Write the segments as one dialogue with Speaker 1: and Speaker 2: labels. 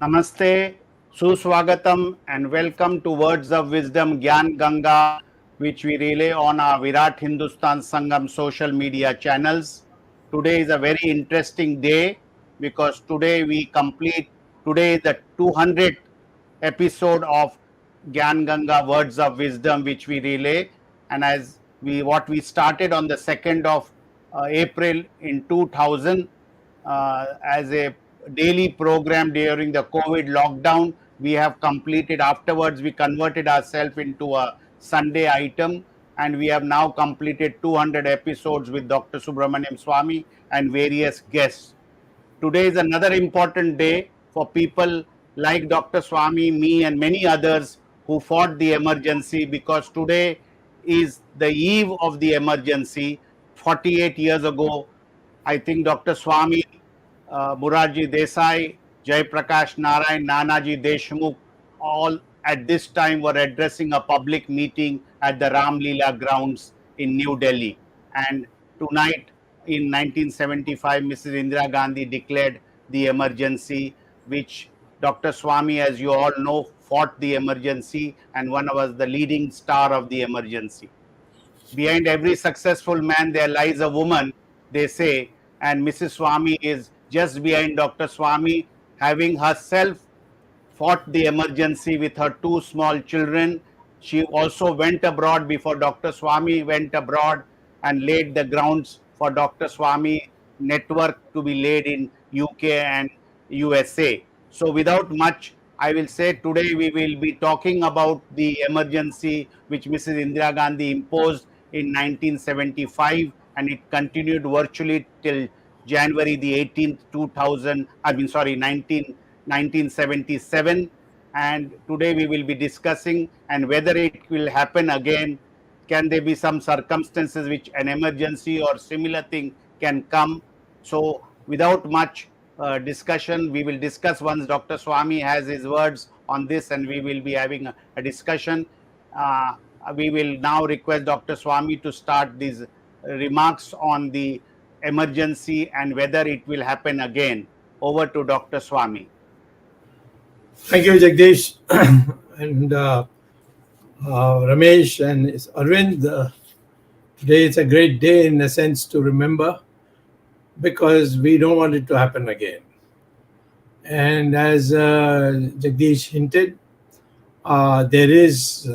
Speaker 1: Namaste, Suswagatam, and welcome to Words of Wisdom Gyan Ganga, which we relay on our Virat Hindustan Sangam social media channels. Today is a very interesting day because today is the 200th episode of Gyan Ganga Words of Wisdom, which we relay. And what we started on the 2nd of April in 2000 as a daily program during the COVID lockdown. We have completed afterwards. We converted ourselves into a Sunday item, and we have now completed 200 episodes with Dr. Subramaniam Swamy and various guests. Today is another important day for people like Dr. Swamy, me, and many others who fought the emergency, because today is the eve of the emergency. 48 years ago, I think Dr. Swamy, Morarji Desai, Jai Prakash Narayan, Nanaji Deshmukh, all at this time were addressing a public meeting at the Ram Leela grounds in New Delhi. And tonight, in 1975, Mrs. Indira Gandhi declared the emergency, which Dr. Swamy, as you all know, fought the emergency and one was the leading star of the emergency. Behind every successful man, there lies a woman, they say, and Mrs. Swamy is just behind Dr. Swamy, having herself fought the emergency with her two small children. She also went abroad before Dr. Swamy went abroad and laid the grounds for Dr. Swamy network to be laid in UK and USA. So without much, I will say today we will be talking about the emergency which Mrs. Indira Gandhi imposed in 1975, and it continued virtually till January the 18th, 1977. And today we will be discussing and whether it will happen again. Can there be some circumstances which an emergency or similar thing can come? So without much discussion, we will discuss once Dr. Swamy has his words on this, and we will be having a discussion. We will now request Dr. Swamy to start these remarks on the emergency and whether it will happen again. Over to Dr. Swamy.
Speaker 2: Thank you, Jagdish, and Ramesh and Arvind. Today is a great day in a sense to remember, because we don't want it to happen again. And as Jagdish hinted, there is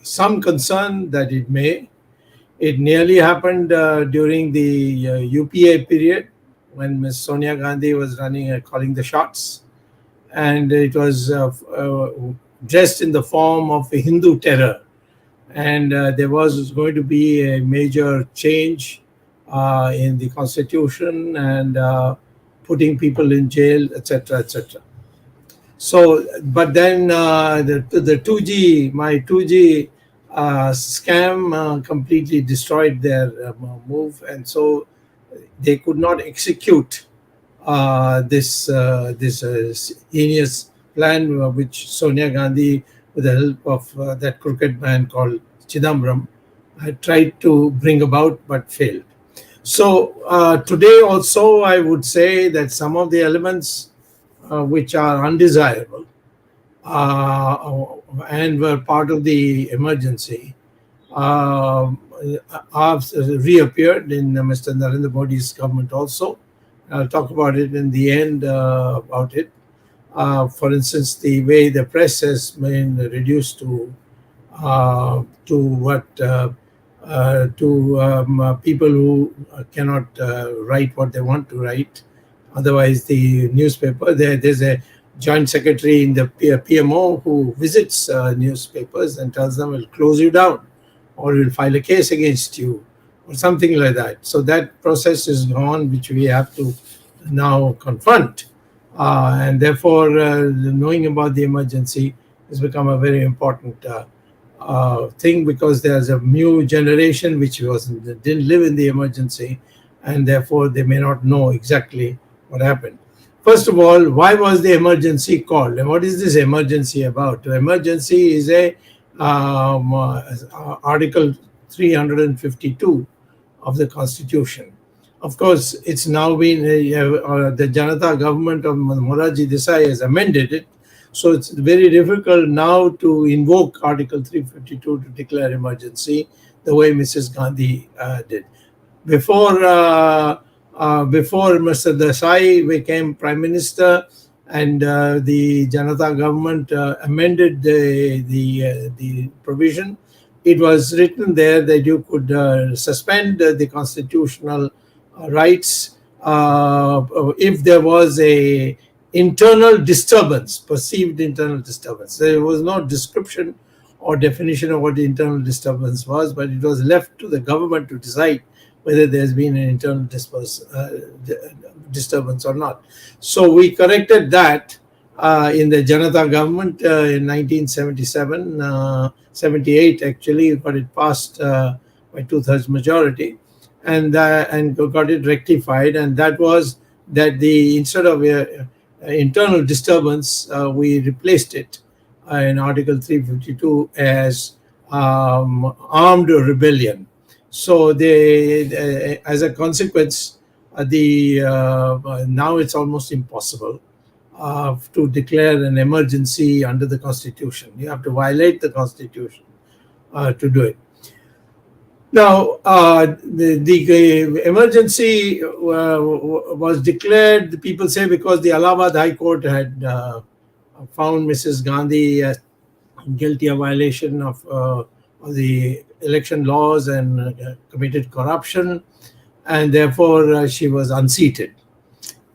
Speaker 2: some concern that it may. It nearly happened during the UPA period when Ms. Sonia Gandhi was running, calling the shots. And it was dressed in the form of a Hindu terror. And there was going to be a major change in the constitution and putting people in jail, etc., etc. So, but then the 2G, my 2G scam completely destroyed their move, and so they could not execute this heinous plan which Sonia Gandhi, with the help of that crooked man called Chidambaram, had tried to bring about but failed. So today also I would say that some of the elements which are undesirable and were part of the emergency have reappeared in Mr. Narendra Modi's government also. I'll talk about it in the end about it. For instance, the way the press has been reduced to people who cannot write what they want to write. Otherwise, the newspaper, there's a joint secretary in the PMO who visits newspapers and tells them, we'll close you down, or we'll file a case against you, or something like that. So that process is gone, which we have to now confront. And therefore, knowing about the emergency has become a very important thing, because there's a new generation which didn't live in the emergency, and therefore they may not know exactly what happened. First of all, why was the emergency called? And what is this emergency about? The emergency is Article 352 of the Constitution. Of course, it's now been the Janata government of Moraji Desai has amended it, so it's very difficult now to invoke Article 352 to declare emergency the way Mrs. Gandhi did. Before Mr. Desai became Prime Minister, and the Janata government amended the provision, it was written there that you could suspend the constitutional rights if there was a internal disturbance, perceived internal disturbance. There was no description or definition of what the internal disturbance was, but it was left to the government to decide whether there's been an internal disturbance or not. So we corrected that in the Janata government in 1977, 78 actually, but it passed by two-thirds majority, and got it rectified. And that was that the instead of internal disturbance, we replaced it in Article 352 as armed rebellion. So as a consequence, the now it's almost impossible to declare an emergency under the Constitution. You have to violate the Constitution to do it. Now, the emergency was declared, people say, because the Allahabad High Court had found Mrs. Gandhi guilty of violation of the election laws and committed corruption, and therefore she was unseated.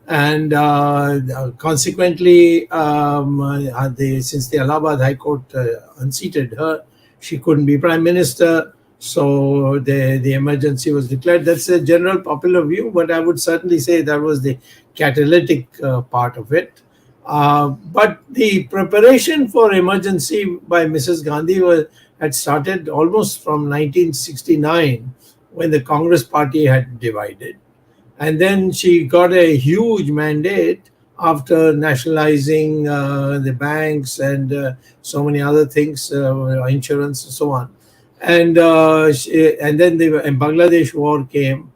Speaker 2: And consequently, since the Allahabad High Court unseated her, she couldn't be Prime Minister. So the emergency was declared. That's a general popular view, but I would certainly say that was the catalytic part of it. But the preparation for emergency by Mrs. Gandhi had started almost from 1969, when the Congress party had divided. And then she got a huge mandate after nationalizing the banks and so many other things, insurance and so on. And then and Bangladesh war came,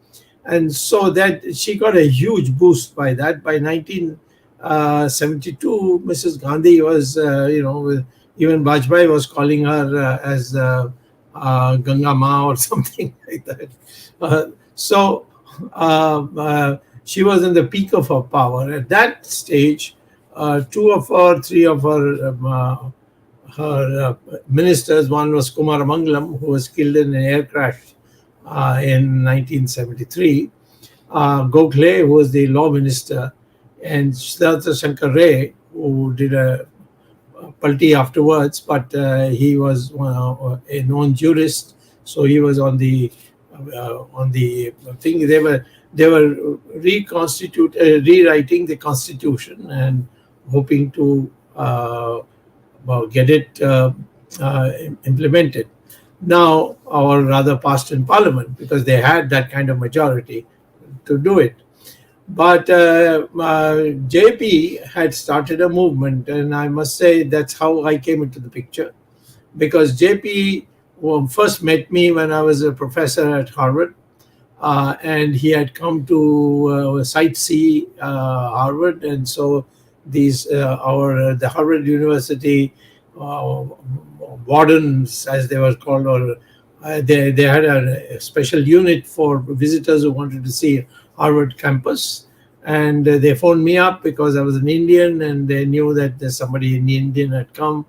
Speaker 2: and so that she got a huge boost by that. By 1972, Mrs. Gandhi was, even Bajpai was calling her as Ganga Ma or something like that. She was in the peak of her power. At that stage, three of her ministers, one was Kumar Mangalam, who was killed in an air crash in 1973, Gokhale, who was the law minister, and Siddhartha Shankar Ray, who did a palti afterwards, but he was a known jurist, so he was on the thing. They were rewriting the constitution and hoping to get it implemented now, or rather passed in Parliament, because they had that kind of majority to do it. But JP had started a movement, and I must say that's how I came into the picture, because JP first met me when I was a professor at Harvard, and he had come to sightsee Harvard, and so the Harvard University wardens, as they were called, or they had a special unit for visitors who wanted to see Harvard campus, and they phoned me up because I was an Indian, and they knew that there's somebody in Indian had come,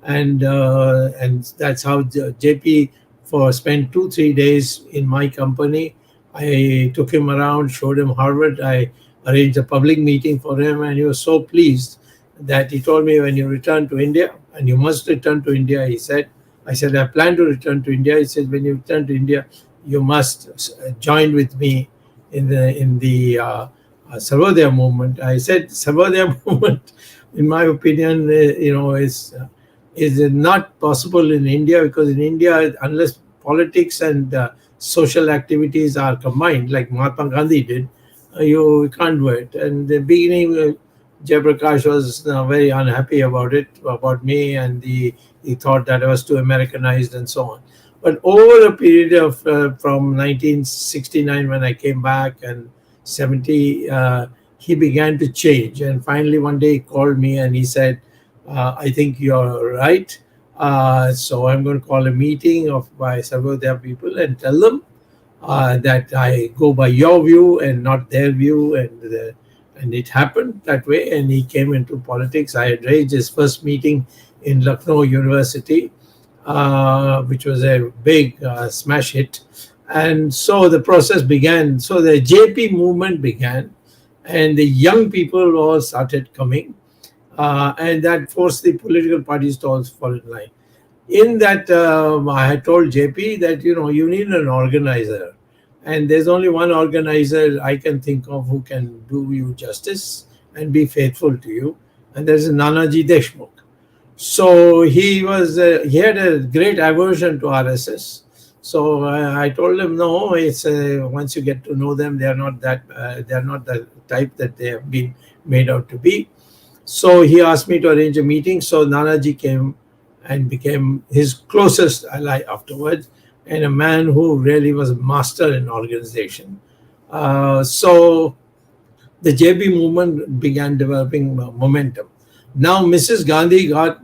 Speaker 2: and that's how JP spent 2-3 days in my company. I took him around, showed him Harvard. I arranged a public meeting for him, and he was so pleased that he told me, when you return to India, and you must return to India, he said. I said, I plan to return to India. He said, when you return to India, you must join with me in the Sarvodaya movement. I said, Sarvodaya movement, in my opinion, is not possible in India, because in India, unless politics and social activities are combined, like Mahatma Gandhi did, you can't do it. And the beginning, Jayaprakash was very unhappy about me, and he thought that I was too Americanized and so on. But over a period of from 1969, when I came back, and 70, he began to change. And finally, one day he called me and he said, I think you're right. So I'm going to call a meeting of my Sarvodaya people and tell them that I go by your view and not their view, and it happened that way. And he came into politics. I had raised his first meeting in Lucknow University, which was a big smash hit, and so the process began. So the JP movement began, and the young people all started coming, and that forced the political parties to also fall in line. In that, I had told JP that you need an organizer, and there's only one organizer I can think of who can do you justice and be faithful to you, and there's Nanaji Deshmukh. So he had a great aversion to RSS. So I told him, no, it's once you get to know them, they are not the type that they have been made out to be. So he asked me to arrange a meeting. So Nanaji came and became his closest ally afterwards, and a man who really was a master in organization. So the JB movement began developing momentum. Now Mrs. Gandhi got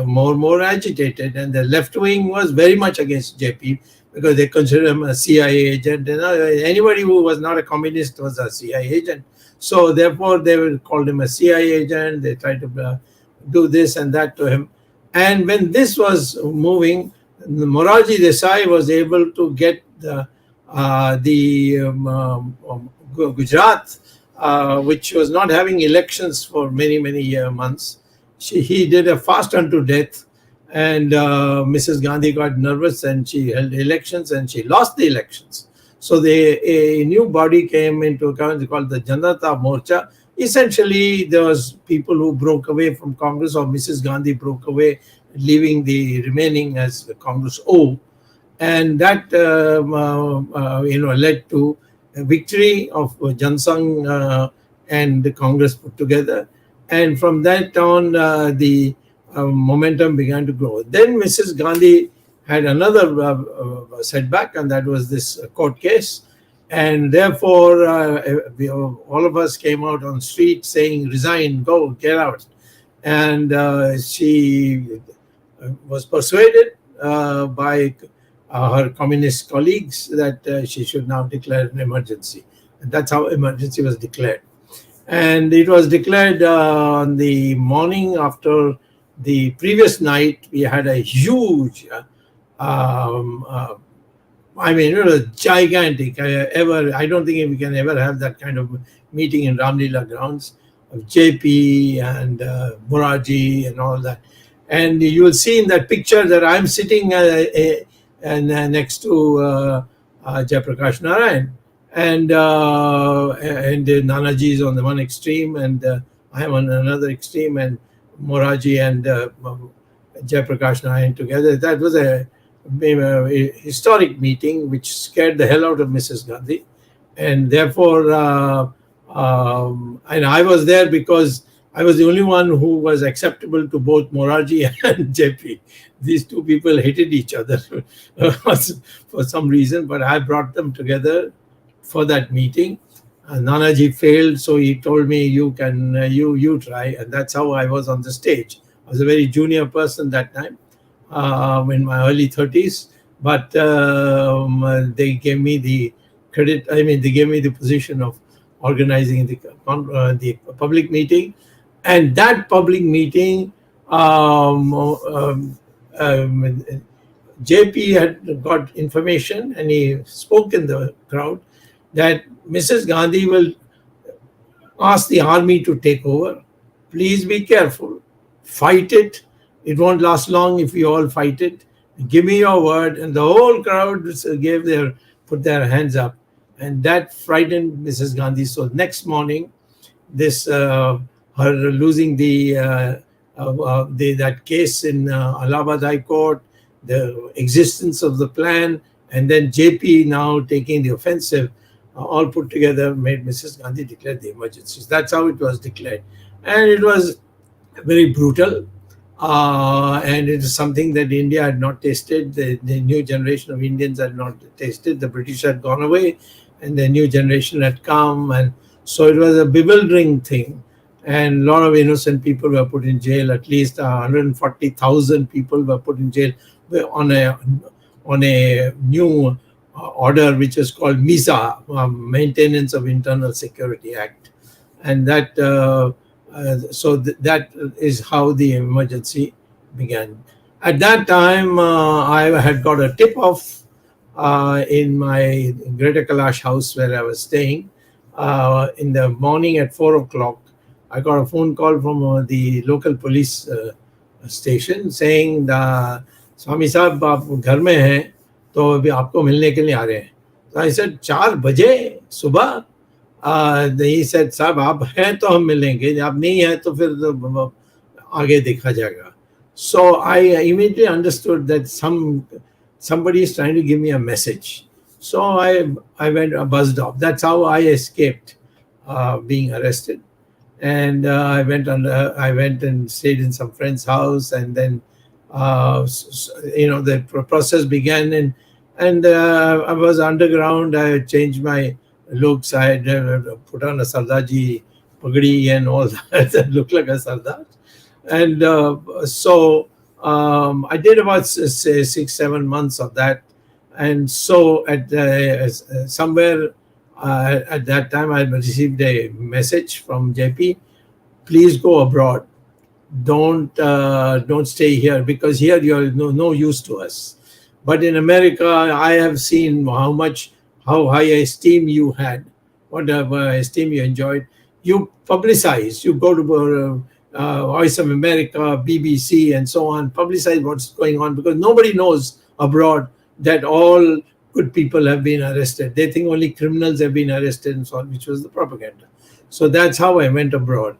Speaker 2: more agitated, and the left wing was very much against JP because they considered him a CIA agent. Anybody who was not a communist was a CIA agent. So therefore, they called him a CIA agent. They tried to do this and that to him. And when this was moving, Morarji Desai was able to get Gujarat, which was not having elections for many months. He did a fast unto death, and Mrs. Gandhi got nervous and she held elections and she lost the elections. So a new body came into account called the Janata Morcha. Essentially, there was people who broke away from Congress, or Mrs. Gandhi broke away, leaving the remaining as the Congress O, and that led to a victory of Jansangh and the Congress put together. And from that on, the momentum began to grow. Then Mrs. Gandhi had another setback, and that was this court case. And therefore, all of us came out on street saying, resign, go, get out. And she was persuaded by her communist colleagues that she should now declare an emergency. And that's how emergency was declared. And it was declared on the morning after the previous night. We had a huge, it was gigantic. I don't think we can ever have that kind of meeting in Ramlila grounds of JP and Morarji and all that. And you will see in that picture that I'm sitting next to Jayaprakash Narayan, and Nanaji is on the one extreme, and I am on another extreme, and Morarji and Jayaprakash Narayan together. That was a historic meeting which scared the hell out of Mrs. Gandhi, and therefore, and I was there because I was the only one who was acceptable to both Morarji and JP. These two people hated each other for some reason, but I brought them together for that meeting. Nanaji failed, so he told me, "You can, you try," and that's how I was on the stage. I was a very junior person that time, in my early 30s, but they gave me the credit. I mean, they gave me the position of organizing the public meeting. And that public meeting, JP had got information, and he spoke in the crowd that Mrs. Gandhi will ask the army to take over. Please be careful. Fight it. It won't last long if we all fight it. Give me your word. And the whole crowd put their hands up. And that frightened Mrs. Gandhi. So next morning, this her losing that case in Allahabad High Court, the existence of the plan, and then JP now taking the offensive, all put together made Mrs. Gandhi declare the emergencies. That's how it was declared, and it was very brutal. and it is something that India had not tasted. The new generation of Indians had not tasted. The British had gone away, and the new generation had come, and so it was a bewildering thing. And a lot of innocent people were put in jail. At least 140,000 people were put in jail on a new order which is called MISA, Maintenance of Internal Security Act, and that is how the emergency began. At that time, I had got a tip off in my Greater Kailash house where I was staying. In the morning at 4 o'clock, I got a phone call from the local police station saying, स्वामी साहब आप घर में हैं तो अभी आपको मिलने के लिए आ रहे हैं. So I said 4 बजे सुबह. He said साहब आप हैं तो हम मिलेंगे, आप नहीं हैं तो फिर आगे देखा जाएगा. So I immediately understood that somebody is trying to give me a message. So I went buzzed off. That's how I escaped being arrested. And I went and stayed in some friend's house, and then the process began, and I was underground. I had changed my looks. I had put on a Sardaji pagdi and all that. That looked like a Sardar. And so I did about 6-7 months of that. And so at somewhere at that time, I received a message from JP: please go abroad. Don't stay here, because here you're no use to us. But in America, I have seen how high esteem you had, whatever esteem you enjoyed. You publicize. You go to Voice of America, BBC, and so on. Publicize what's going on, because nobody knows abroad that all good people have been arrested. They think only criminals have been arrested, and so on, which was the propaganda. So that's how I went abroad.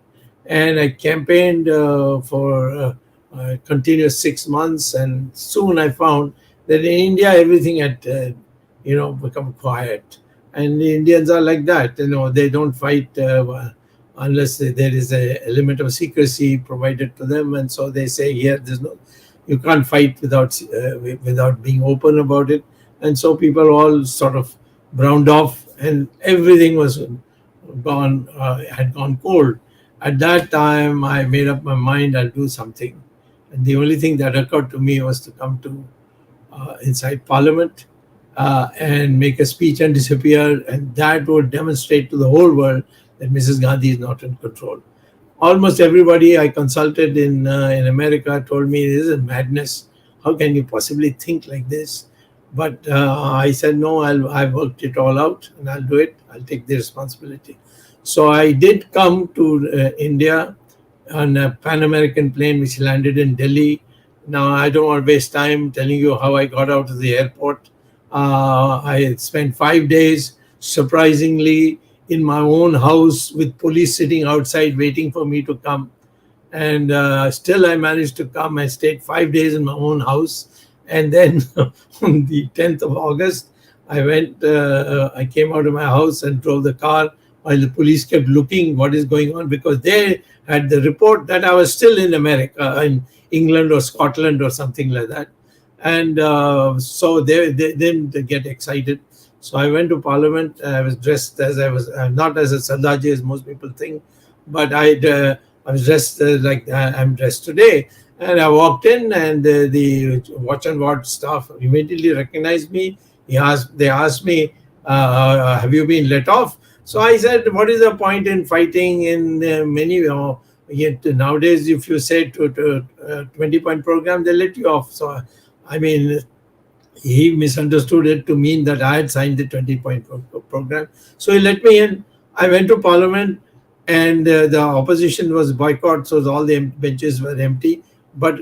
Speaker 2: And I campaigned for continuous 6 months, and soon I found that in India everything had become quiet. And the Indians are like that. They don't fight unless there is a element of secrecy provided to them, and so they say here you can't fight without being open about it. And so people all sort of browned off, and everything was had gone cold. At that time, I made up my mind I'll do something. And the only thing that occurred to me was to come to inside Parliament and make a speech and disappear. And that would demonstrate to the whole world that Mrs. Gandhi is not in control. Almost everybody I consulted in America told me this is madness. How can you possibly think like this? But I said, no, I've worked it all out, and I'll do it. I'll take the responsibility. So I did come to India on a Pan American plane which landed in Delhi. Now, I don't want to waste time telling you how I got out of the airport. I spent 5 days, surprisingly, in my own house with police sitting outside waiting for me to come. And still I managed to come. I stayed 5 days in my own house. And then on the 10th of August, I came out of my house and drove the car while the police kept looking what is going on, because they had the report that I was still in America, in England or Scotland or something like that. And so they didn't get excited. So I went to Parliament. I was dressed as I was, not as a Sardaji as most people think, but I was dressed like I'm dressed today. And I walked in, and the watch and ward staff immediately recognized me. They asked me, have you been let off? So I said, what is the point in fighting in many, nowadays, if you say to 20-point program, they let you off. So, I mean, he misunderstood it to mean that I had signed the 20-point program. So he let me in. I went to Parliament, and the opposition was boycott, so all the benches were empty. But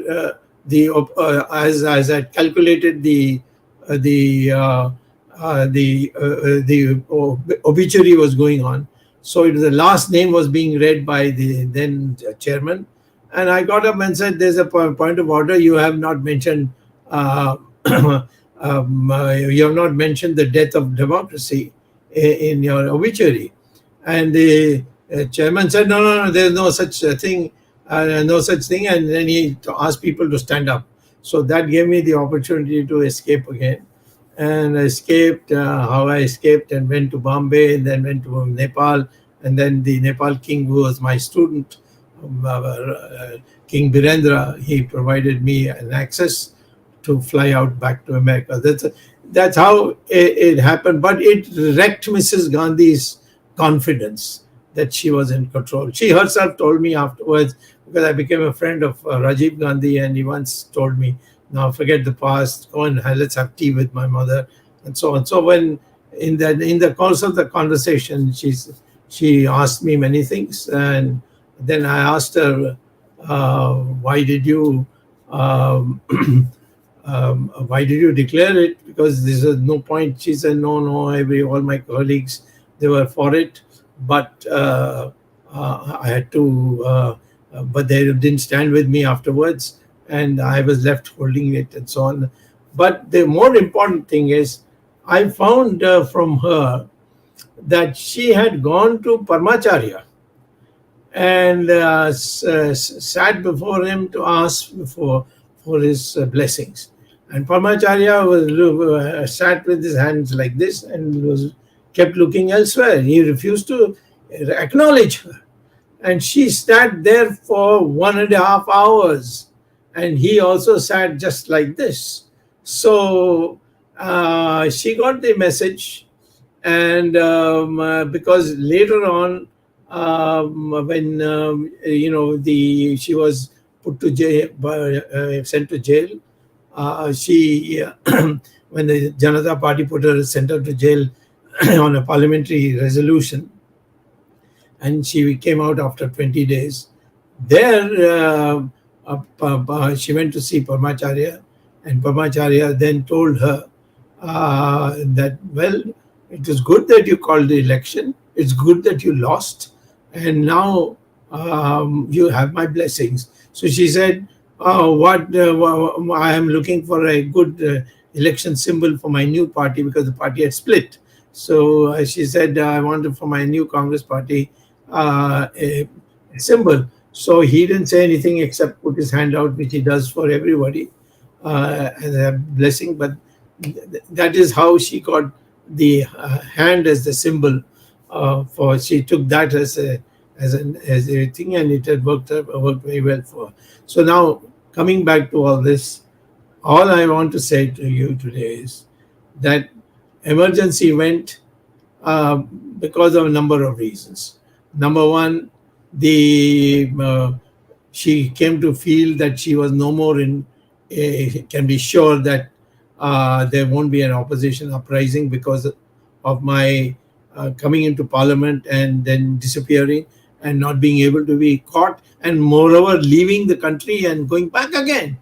Speaker 2: as I calculated the obituary was going on, so the last name was being read by the then chairman, and I got up and said, "There's a point of order. You have not mentioned you have not mentioned the death of democracy in your obituary." And the chairman said, "No, there's no such thing. no such thing. And then he asked people to stand up. So that gave me the opportunity to escape again. And I escaped, how I escaped, and went to Bombay, and then went to Nepal. And then the Nepal king, who was my student, King Birendra, he provided me an access to fly out back to America. That's how it happened. But it wrecked Mrs. Gandhi's confidence that she was in control. She herself told me afterwards, because I became a friend of Rajiv Gandhi, and he once told me, "Now forget the past. Go and let's have tea with my mother," and so on. So when in the course of the conversation, she asked me many things, and then I asked her, "Why did you?" Um, why did you declare it? Because there's no point. She said, no, no, all my colleagues, they were for it, but I had to, but they didn't stand with me afterwards, and I was left holding it and so on. But the more important thing is, I found from her that she had gone to Parmacharya and sat before him to ask for his blessings. And Parmacharya sat with his hands like this and was kept looking elsewhere. He refused to acknowledge her. And she sat there for 1.5 hours. And he also sat just like this. So she got the message. And because later on, when she was put to jail, sent to jail, she when the Janata Party sent her to jail on a parliamentary resolution, and she came out after 20 days. There, she went to see Parmacharya, and Parmacharya then told her that, well, it is good that you called the election. It's good that you lost, and now you have my blessings. So she said, "What I am looking for a good election symbol for my new party, because the party had split." So she said, "I wanted for my new Congress party a symbol." So he didn't say anything except put his hand out, which he does for everybody, as a blessing. But that is how she got the hand as the symbol for. She took that as a thing, and it had worked very well for her. So now, coming back to all this, all I want to say to you today is that emergency went uh, because of a number of reasons. Number one, the she came to feel that she was no more can be sure that there won't be an opposition uprising because of my coming into parliament and then disappearing and not being able to be caught, and moreover leaving the country and going back again.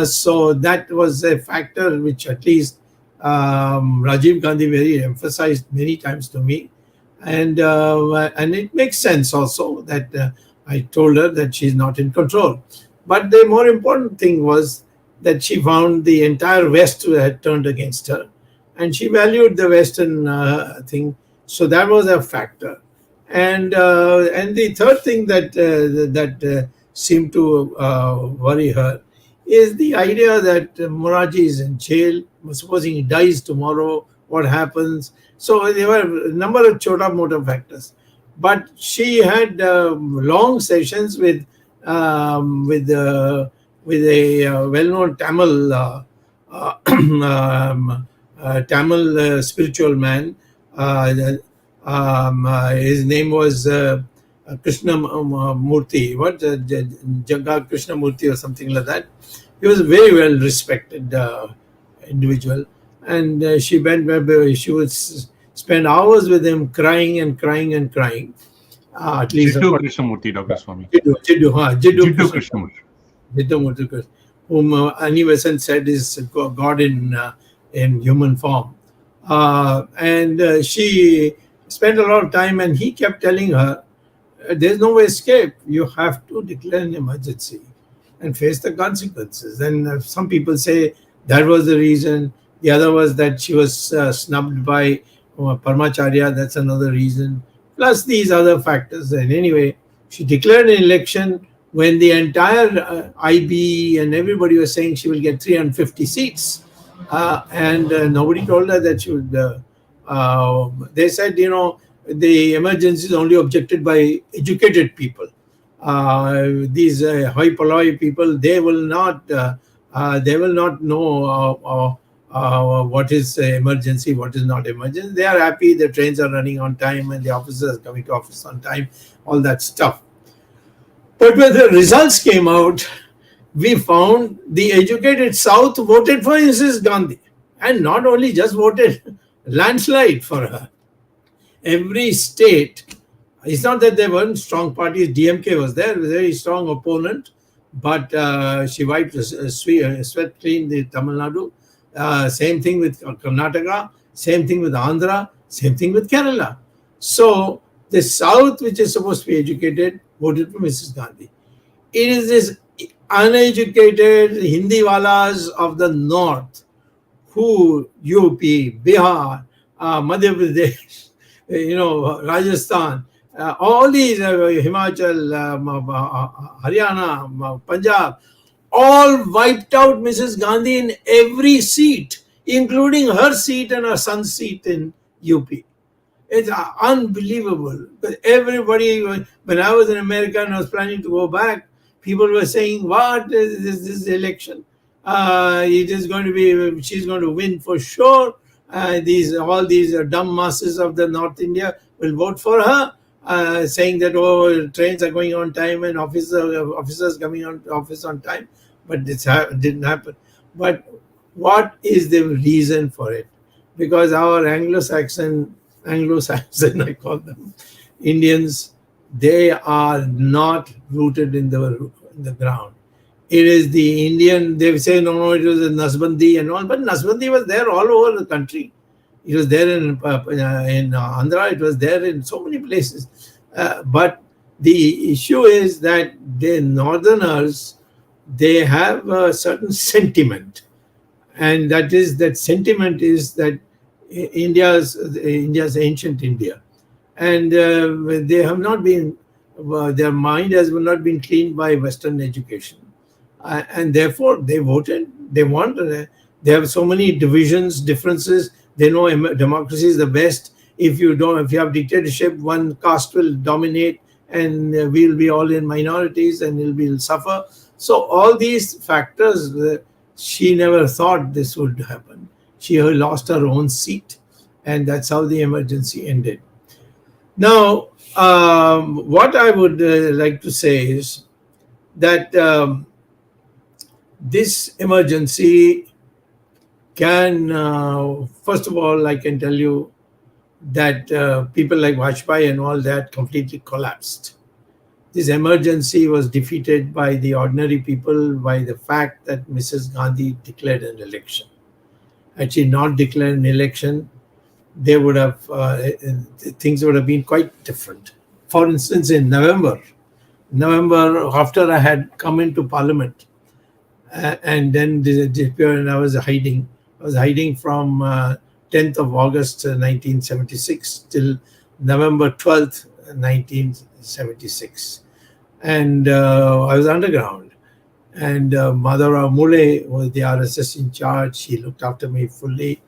Speaker 2: So that was a factor which at least Rajiv Gandhi very emphasized many times to me, and it makes sense also that I told her that she's not in control. But the more important thing was that she found the entire West had turned against her, and she valued the Western thing. So that was a factor, and the third thing that seemed to worry her is the idea that Moraji is in jail. Supposing he dies tomorrow, what happens? So there were a number of chota mota factors, but she had long sessions with a well-known Tamil spiritual man. His name was Krishna Murthy, Jagga Krishna Murthy or something like that. He was a very well respected individual, and she would spend hours with him, crying and crying and crying. At least
Speaker 3: Jiddu Krishnamurti, Dr. Swamy.
Speaker 2: Jiddu
Speaker 3: Jiddu
Speaker 2: Krishnamurti.
Speaker 3: Krishnamurti.
Speaker 2: Whom Annie Besant said is God in human form. And she spent a lot of time, and he kept telling her, there's no escape. You have to declare an emergency and face the consequences. And some people say that was the reason. The other was that she was snubbed by Parmacharya. That's another reason. Plus these other factors. And anyway, she declared an election when the entire IB and everybody was saying she will get 350 seats. And nobody told her that she would. They said, the emergency is only objected by educated people. These hoi polloi people, they will not know what is emergency, what is not emergency. They are happy the trains are running on time and the officers are coming to office on time, all that stuff. But when the results came out, we found the educated South voted for Mrs. Gandhi. And not only just voted, landslide for her. Every state, it's not that there weren't strong parties. DMK was there, a very strong opponent, but she wiped sweat clean the Tamil Nadu. Same thing with Karnataka, same thing with Andhra, same thing with Kerala. So the South, which is supposed to be educated, voted for Mrs. Gandhi. It is this uneducated Hindiwalas of the North who UP, Bihar, Madhya Pradesh, Rajasthan, all these, Himachal, Haryana, Punjab, all wiped out Mrs. Gandhi in every seat, including her seat and her son's seat in UP. It's unbelievable. But everybody, when I was in America and I was planning to go back, people were saying, "What is this election? It is going to be, she's going to win for sure. All these dumb masses of the North India will vote for her, saying that trains are going on time and officers coming on office on time." But it didn't happen. But what is the reason for it? Because our Anglo-Saxon, I call them, Indians, they are not rooted in the ground. It is the Indian, they say, no, it was a Nasbandi and all, but Nasbandi was there all over the country. It was there in Andhra, it was there in so many places. But the issue is that the Northerners, they have a certain sentiment. And that sentiment is that India's ancient India. And they have not been, their mind has not been cleaned by Western education. And therefore they voted, they want, they have so many divisions, differences. They know democracy is the best. If you have dictatorship, one caste will dominate and we'll be all in minorities and we'll suffer. So all these factors, she never thought this would happen. She lost her own seat, and that's how the emergency ended. Now, what I would like to say is that this emergency can, first of all, I can tell you that people like Vajpayee and all that completely collapsed. This emergency was defeated by the ordinary people by the fact that Mrs. Gandhi declared an election. Had she not declared an election, they would have things would have been quite different. For instance, in November, after I had come into Parliament, and then disappeared, and I was hiding. I was hiding from 10th of August 1976 till November 12th, 1976, and I was underground. And Madhavrao Mule was the RSS in charge. He looked after me fully,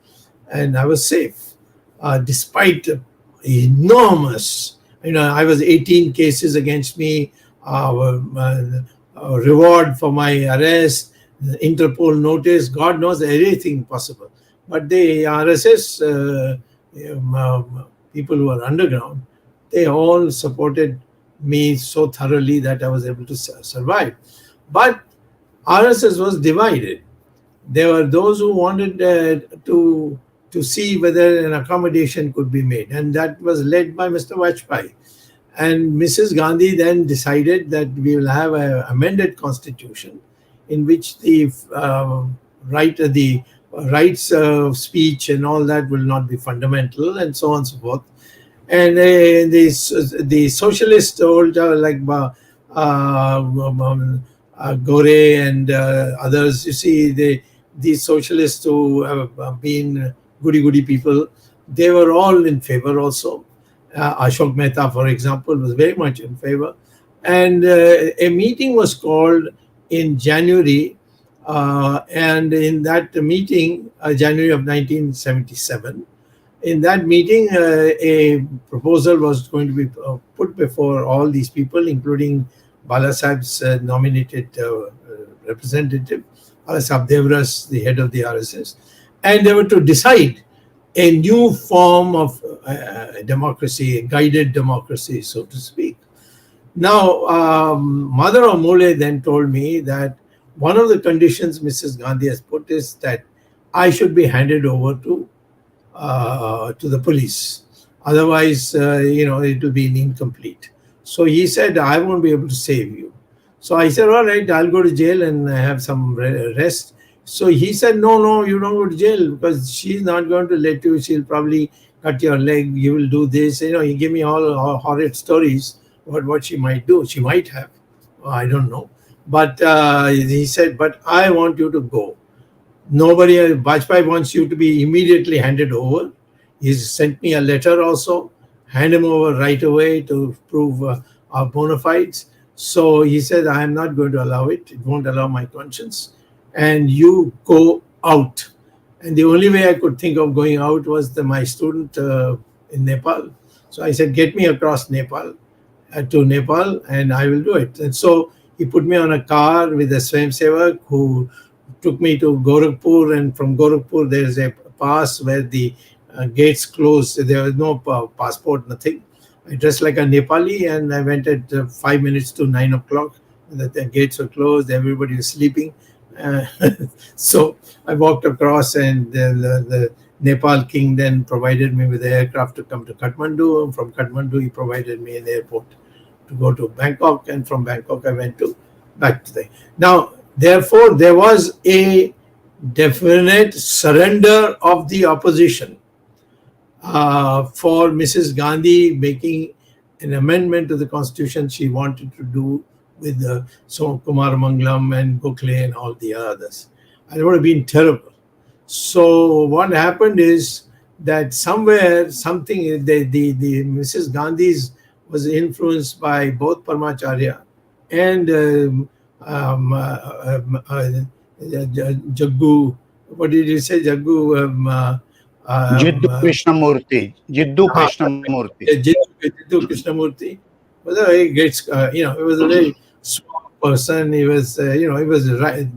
Speaker 2: and I was safe. Despite enormous, I was 18 cases against me, reward for my arrest, Interpol notice, God knows everything possible. But the RSS people who were underground, they all supported me so thoroughly that I was able to survive. But RSS was divided. There were those who wanted to see whether an accommodation could be made, and that was led by Mr. Vajpayee. And Mrs. Gandhi then decided that we will have an amended constitution in which the rights of speech and all that will not be fundamental, and so on and so forth. And the socialists told like Gore and others, you see, these socialists who have been goody people, they were all in favor also. Ashok Mehta, for example, was very much in favor. And a meeting was called in January, and in that meeting, January of 1977, in that meeting, a proposal was going to be put before all these people, including Balasaheb's nominated representative, Balasaheb Devras, the head of the RSS, and they were to decide a new form of democracy, a guided democracy, so to speak. Now, Mother of Mole then told me that one of the conditions Mrs. Gandhi has put is that I should be handed over to the police. Otherwise, it will be incomplete. So he said, I won't be able to save you. So I said, all right, I'll go to jail and have some rest. So he said, no, you don't go to jail because she's not going to let you. She'll probably cut your leg. You will do this. He gave me all horrid stories about what she might do. She might have. I don't know. But he said, but I want you to go. Nobody, Bajpayee wants you to be immediately handed over. He's sent me a letter also, hand him over right away to prove our bona fides. So he said, I am not going to allow it. It won't allow my conscience. And you go out. And the only way I could think of going out was my student in Nepal. So I said, get me across Nepal to Nepal and I will do it. And so he put me on a car with a Swayamsevak who took me to Gorakhpur, and from Gorakhpur there is a pass where the gates closed. There was no passport, nothing. I dressed like a Nepali and I went at 5 minutes to 9 o'clock. The gates were closed, everybody was sleeping. So I walked across, and the Nepal king then provided me with an aircraft to come to Kathmandu. From Kathmandu, he provided me an airport to go to Bangkok, and from Bangkok I went back to the. Now, therefore, there was a definite surrender of the opposition for Mrs. Gandhi making an amendment to the constitution she wanted to do with Kumar Mangalam and Gokhale and all the others. And it would have been terrible. So what happened is that somewhere something, the Mrs. Gandhi's was influenced by both Paramacharya and Jaggu. What did you say, Jaggu?
Speaker 1: Jiddu Krishnamurti. Jiddu Krishnamurti.
Speaker 2: Jiddu Krishnamurti was a very great, he was a very smart person. He was, he was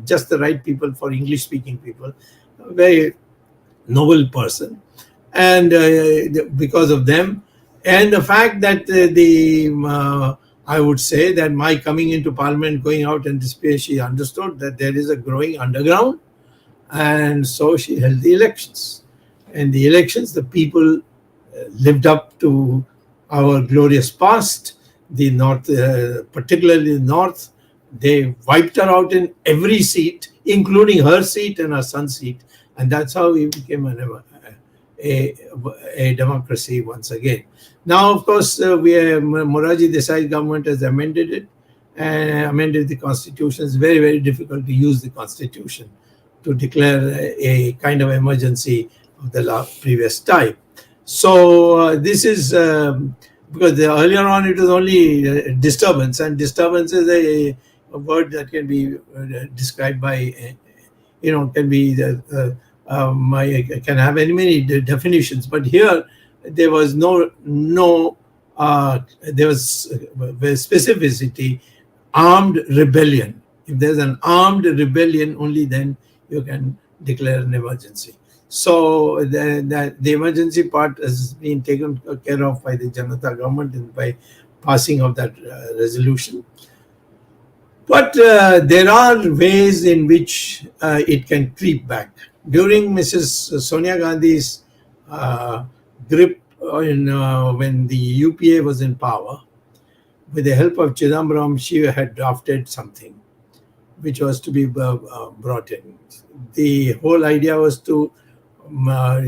Speaker 2: just the right people for English-speaking people. A very noble person, and because of them, and the fact that I would say that my coming into Parliament, going out and display, she understood that there is a growing underground, and so she held the elections. And the elections, the people lived up to our glorious past. The North, particularly the North, they wiped her out in every seat, including her seat and her son's seat. And that's how we became a democracy once again. Now, of course, Morarji Desai government has amended it, and amended the constitution. It's very, very difficult to use the constitution to declare a kind of emergency of the previous type. So this is because earlier on it was only disturbance, and disturbance is a word that can be described by, can be can have many definitions. But here there was no there was specificity. Armed rebellion. If there's an armed rebellion, only then you can declare an emergency. So the emergency part has been taken care of by the Janata government and by passing of that resolution. But there are ways in which it can creep back. During Mrs. Sonia Gandhi's grip when the UPA was in power, with the help of Chidambaram, she had drafted something which was to be brought in. The whole idea was to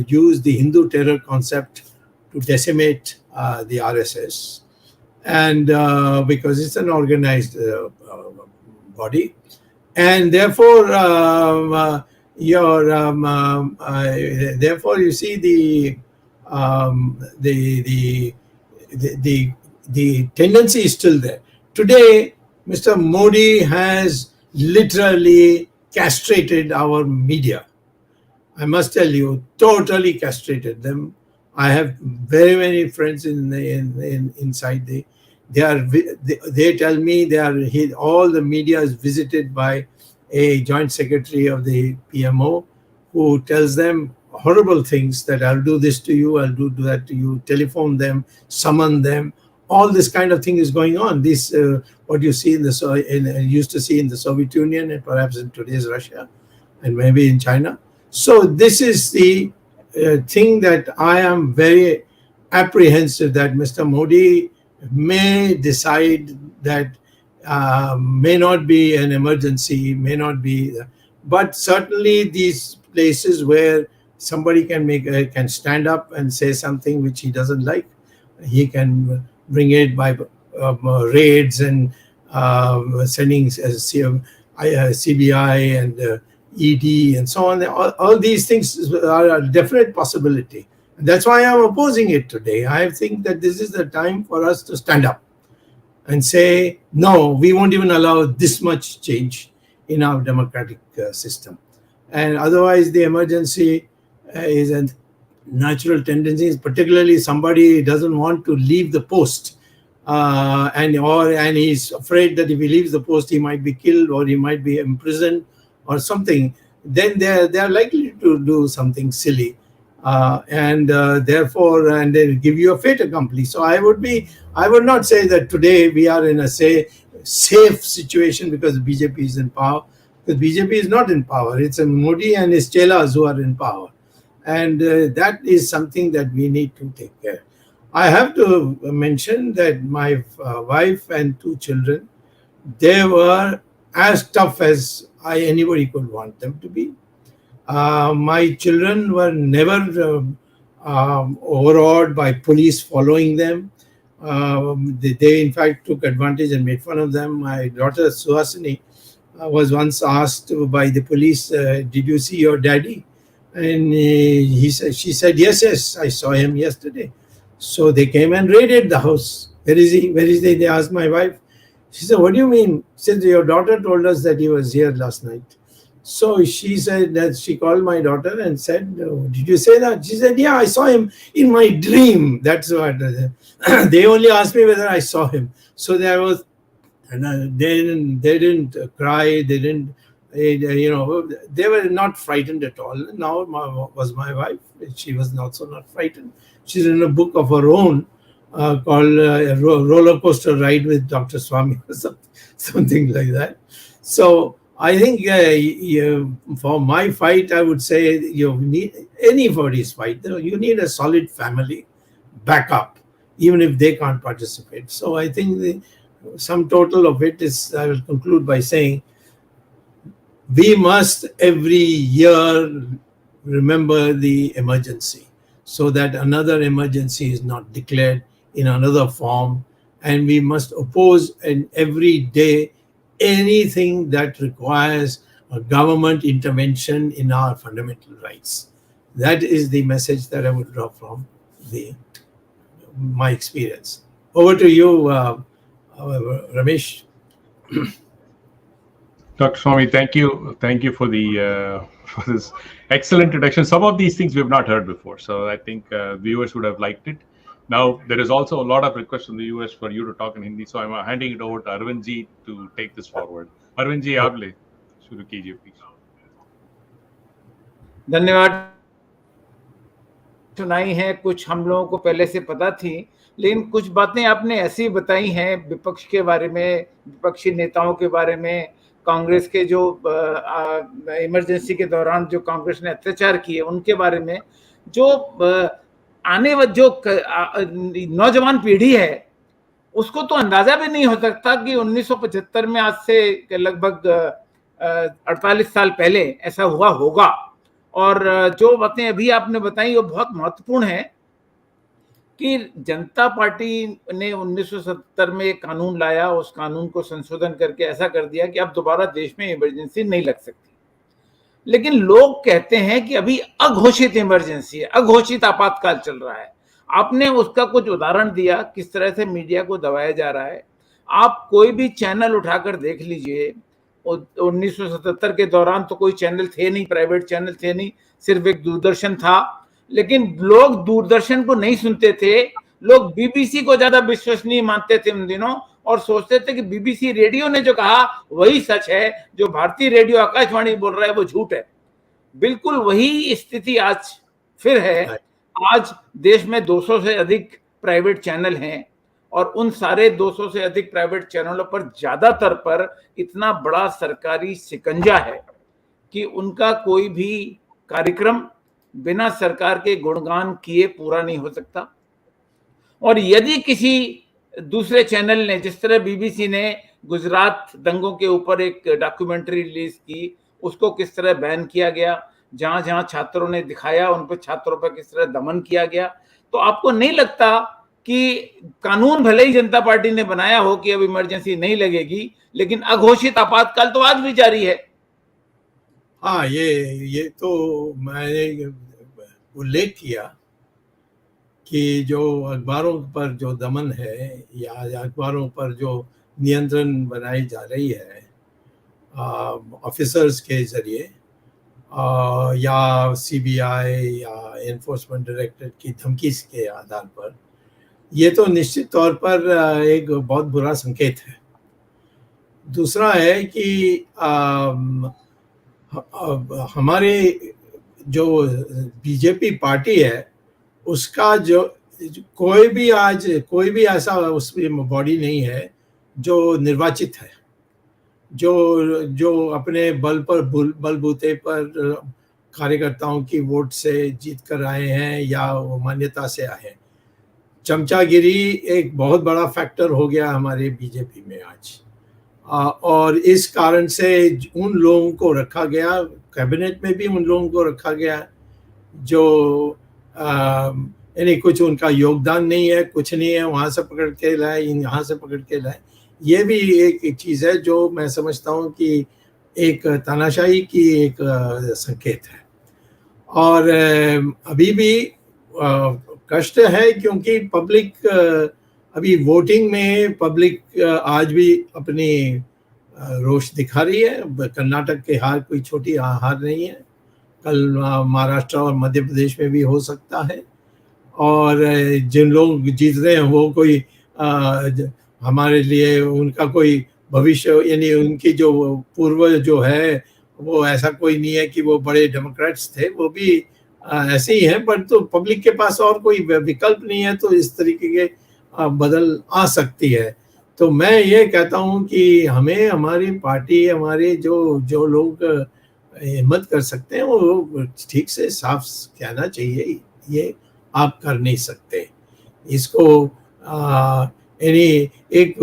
Speaker 2: use the Hindu terror concept to decimate the RSS, and because it's an organized body, and therefore therefore you see the tendency is still there Today, Mr. Modi has literally castrated our media. I must tell you, totally castrated them. I have very many friends inside they tell me all the media is visited by a joint secretary of the PMO who tells them horrible things that I'll do this to you, I'll do that to you, telephone them, summon them. All this kind of thing is going on. This what you see used to see in the Soviet Union and perhaps in today's Russia and maybe in China. So this is the thing that I am very apprehensive that Mr. Modi may decide that may not be an emergency, may not be, but certainly these places where somebody can stand up and say something which he doesn't like, he can bring it by raids and sending CBI and ED and so on. All these things are a definite possibility. And that's why I'm opposing it today. I think that this is the time for us to stand up and say, no, we won't even allow this much change in our democratic system. And otherwise, the emergency is a natural tendency, particularly somebody doesn't want to leave the post. And he's afraid that if he leaves the post, he might be killed or he might be imprisoned or something, then they're likely to do something silly, and then give you a fait accompli. So I would not say that today we are in a safe situation because BJP is in power. Because BJP is not in power. It's Modi and his chelas who are in power, and that is something that we need to take care. I have to mention that my wife and 2 children, they were as tough as anybody could want them to be. My children were never overawed by police following them. They in fact took advantage and made fun of them. My daughter Suhasini was once asked by the police, "Did you see your daddy?" And she said, "Yes, I saw him yesterday." So they came and raided the house. "Where is he? Where is he?" They asked my wife. She said, "What do you mean?" Since your daughter told us that he was here last night. So she said that she called my daughter and said, "Did you say that?" She said, "Yeah, I saw him in my dream." That's what they only asked me whether I saw him. So there was, and they didn't cry. They didn't, they were not frightened at all. Now was my wife. She was also not frightened. She's in a book of her own called Roller Coaster Ride with Dr. Swamy or something like that. So I think for my fight, I would say you need anybody's fight. You need a solid family backup, even if they can't participate. So I think the sum total of it is, I will conclude by saying, we must every year remember the emergency so that another emergency is not declared in another form, and we must oppose every day anything that requires a government intervention in our fundamental rights. That is the message that I would draw from my experience. Over to you, Ramesh.
Speaker 3: Dr. Swamy, thank you for the for this excellent introduction. Some of these things we have not heard before, so I think viewers would have liked it. Now, there is also a lot of requests from the US for you to talk in Hindi, so I'm handing it over to Arvind ji to take this forward. Arvind ji, आप ले शुरू कीजिए, please.
Speaker 4: धन्यवाद। सुनाई है, कुछ हम लोगों को पहले से पता थी, लेकिन कुछ बातें आपने ऐसी बताई हैं विपक्ष के बारे में, विपक्षी नेताओं के बारे में, कांग्रेस के जो इमरजेंसी के दौरान जो कांग्रेस ने अत्याचार किए उनके बारे में, जो आने वाली जो नौजवान पीढ़ी है उसको तो अंदाजा भी नहीं हो सकता कि 1975 में आज से लगभग 48 साल पहले ऐसा हुआ होगा। और जो बातें अभी आपने बताई वो बहुत महत्वपूर्ण है कि जनता पार्टी ने 1970 में एक कानून लाया, उस कानून को संशोधन करके ऐसा कर दिया कि अब दोबारा देश में इमरजेंसी नहीं लग सकती। लेकिन लोग कहते हैं कि अभी अघोषित इमरजेंसी है, अघोषित आपातकाल चल रहा है। आपने उसका कुछ उदाहरण दिया, किस तरह से मीडिया को दबाया जा रहा है। आप कोई भी चैनल उठाकर देख लीजिए, 1977 के दौरान तो कोई चैनल थे नहीं, प्राइवेट चैनल थे नहीं, सिर्फ एक दूरदर्शन था। लेकिन लोग दूरदर्शन को नहीं सुनते थे, लोग बीबीसी को ज्यादा विश्वसनीय मानते थे उन दिनों, और सोचते थे कि बीबीसी रेडियो ने जो कहा वही सच है, जो भारतीय रेडियो आकाशवाणी बोल रहा है वो झूठ है। बिल्कुल वही स्थिति आज फिर है। आज देश में 200 से अधिक प्राइवेट चैनल हैं, और उन सारे 200 से अधिक प्राइवेट चैनलों पर ज्यादातर पर इतना बड़ा सरकारी शिकंजा है कि उनका कोई भी कार्यक्रम बिना सरकार के गुणगान किए पूरा नहीं हो सकता। और यदि किसी दूसरे चैनल ने, जिस तरह बीबीसी ने गुजरात दंगों के ऊपर एक डॉक्यूमेंट्री रिलीज की, उसको किस तरह बैन किया गया, जहां जहां छात्रों ने दिखाया उन पर छात्रों पर किस तरह दमन किया गया, तो आपको नहीं लगता कि कानून भले ही जनता पार्टी ने बनाया हो कि अब इमरजेंसी नहीं लगेगी, लेकिन अघोषित आपातकाल तो आज भी जारी है।
Speaker 2: हाँ, ये तो मैंने उल्लेख किया कि जो अखबारों पर जो दमन है या अखबारों पर जो नियंत्रण बनाई जा रही है ऑफिसर्स के जरिए, या सीबीआई या एनफोर्समेंट डायरेक्टरेट की धमकी के आधार पर, ये तो निश्चित तौर पर एक बहुत बुरा संकेत है। दूसरा है कि हमारे जो बीजेपी पार्टी है उसका जो कोई भी ऐसा उसमें बॉडी नहीं है जो निर्वाचित है, जो अपने बलबूते पर कार्यकर्ताओं की वोट से जीत कर आए हैं या वो मान्यता से आए हैं। चमचागिरी एक बहुत बड़ा फैक्टर हो गया हमारे बीजेपी में आज, और इस कारण से उन लोगों को रखा गया, कैबिनेट में भी उन लोगों को रखा गया जो यानी कुछ उनका योगदान नहीं है, कुछ नहीं है, वहाँ से पकड़ के लाए, यहाँ से पकड़ के लाए। ये भी एक चीज़ है जो मैं समझता हूँ कि एक तानाशाही की एक संकेत है। और अभी भी कष्ट है क्योंकि पब्लिक अभी वोटिंग में पब्लिक आज भी अपनी रोष दिखा रही है। कर्नाटक के हार कोई छोटी हार नहीं है, कल महाराष्ट्र और मध्य प्रदेश में भी हो सकता है। और जिन लोग जीत रहे हैं वो कोई हमारे लिए उनका कोई भविष्य, यानी उनकी जो पूर्व जो है वो ऐसा कोई नहीं है कि वो बड़े डेमोक्रेट्स थे, वो भी ऐसे ही हैं, पर तो पब्लिक के पास और कोई विकल्प नहीं है, तो इस तरीके के बदल आ सकती है। तो मैं ये कहता हूँ कि हमें हमारी पार्टी, हमारे जो लोग हिम्मत कर सकते हैं वो ठीक से साफ कहना चाहिए, ये आप कर नहीं सकते। इसको यानी एक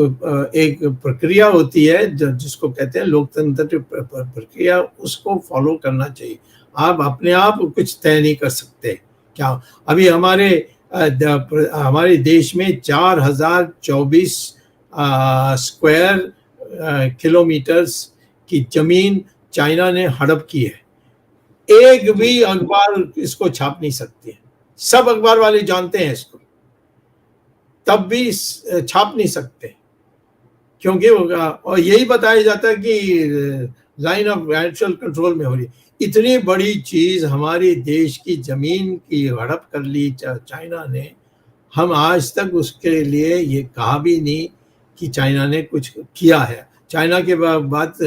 Speaker 2: प्रक्रिया होती है जिसको कहते हैं लोकतंत्र प्रक्रिया, उसको फॉलो करना चाहिए। आप अपने आप कुछ तय नहीं कर सकते। क्या अभी हमारे देश में 4024 स्क्वायर किलोमीटर्स की जमीन चाइना ने हड़प की है। एक भी अखबार इसको छाप नहीं सकती है, सब अखबार वाले जानते हैं इसको, तब भी छाप नहीं सकते क्योंकि और यही बताया जाता है कि लाइन ऑफ एक्चुअल कंट्रोल में हो रही। इतनी बड़ी चीज हमारे देश की जमीन की हड़प कर ली चाइना ने, हम आज तक उसके लिए ये कहा भी नहीं कि चाइना ने कुछ किया है। चाइना के बात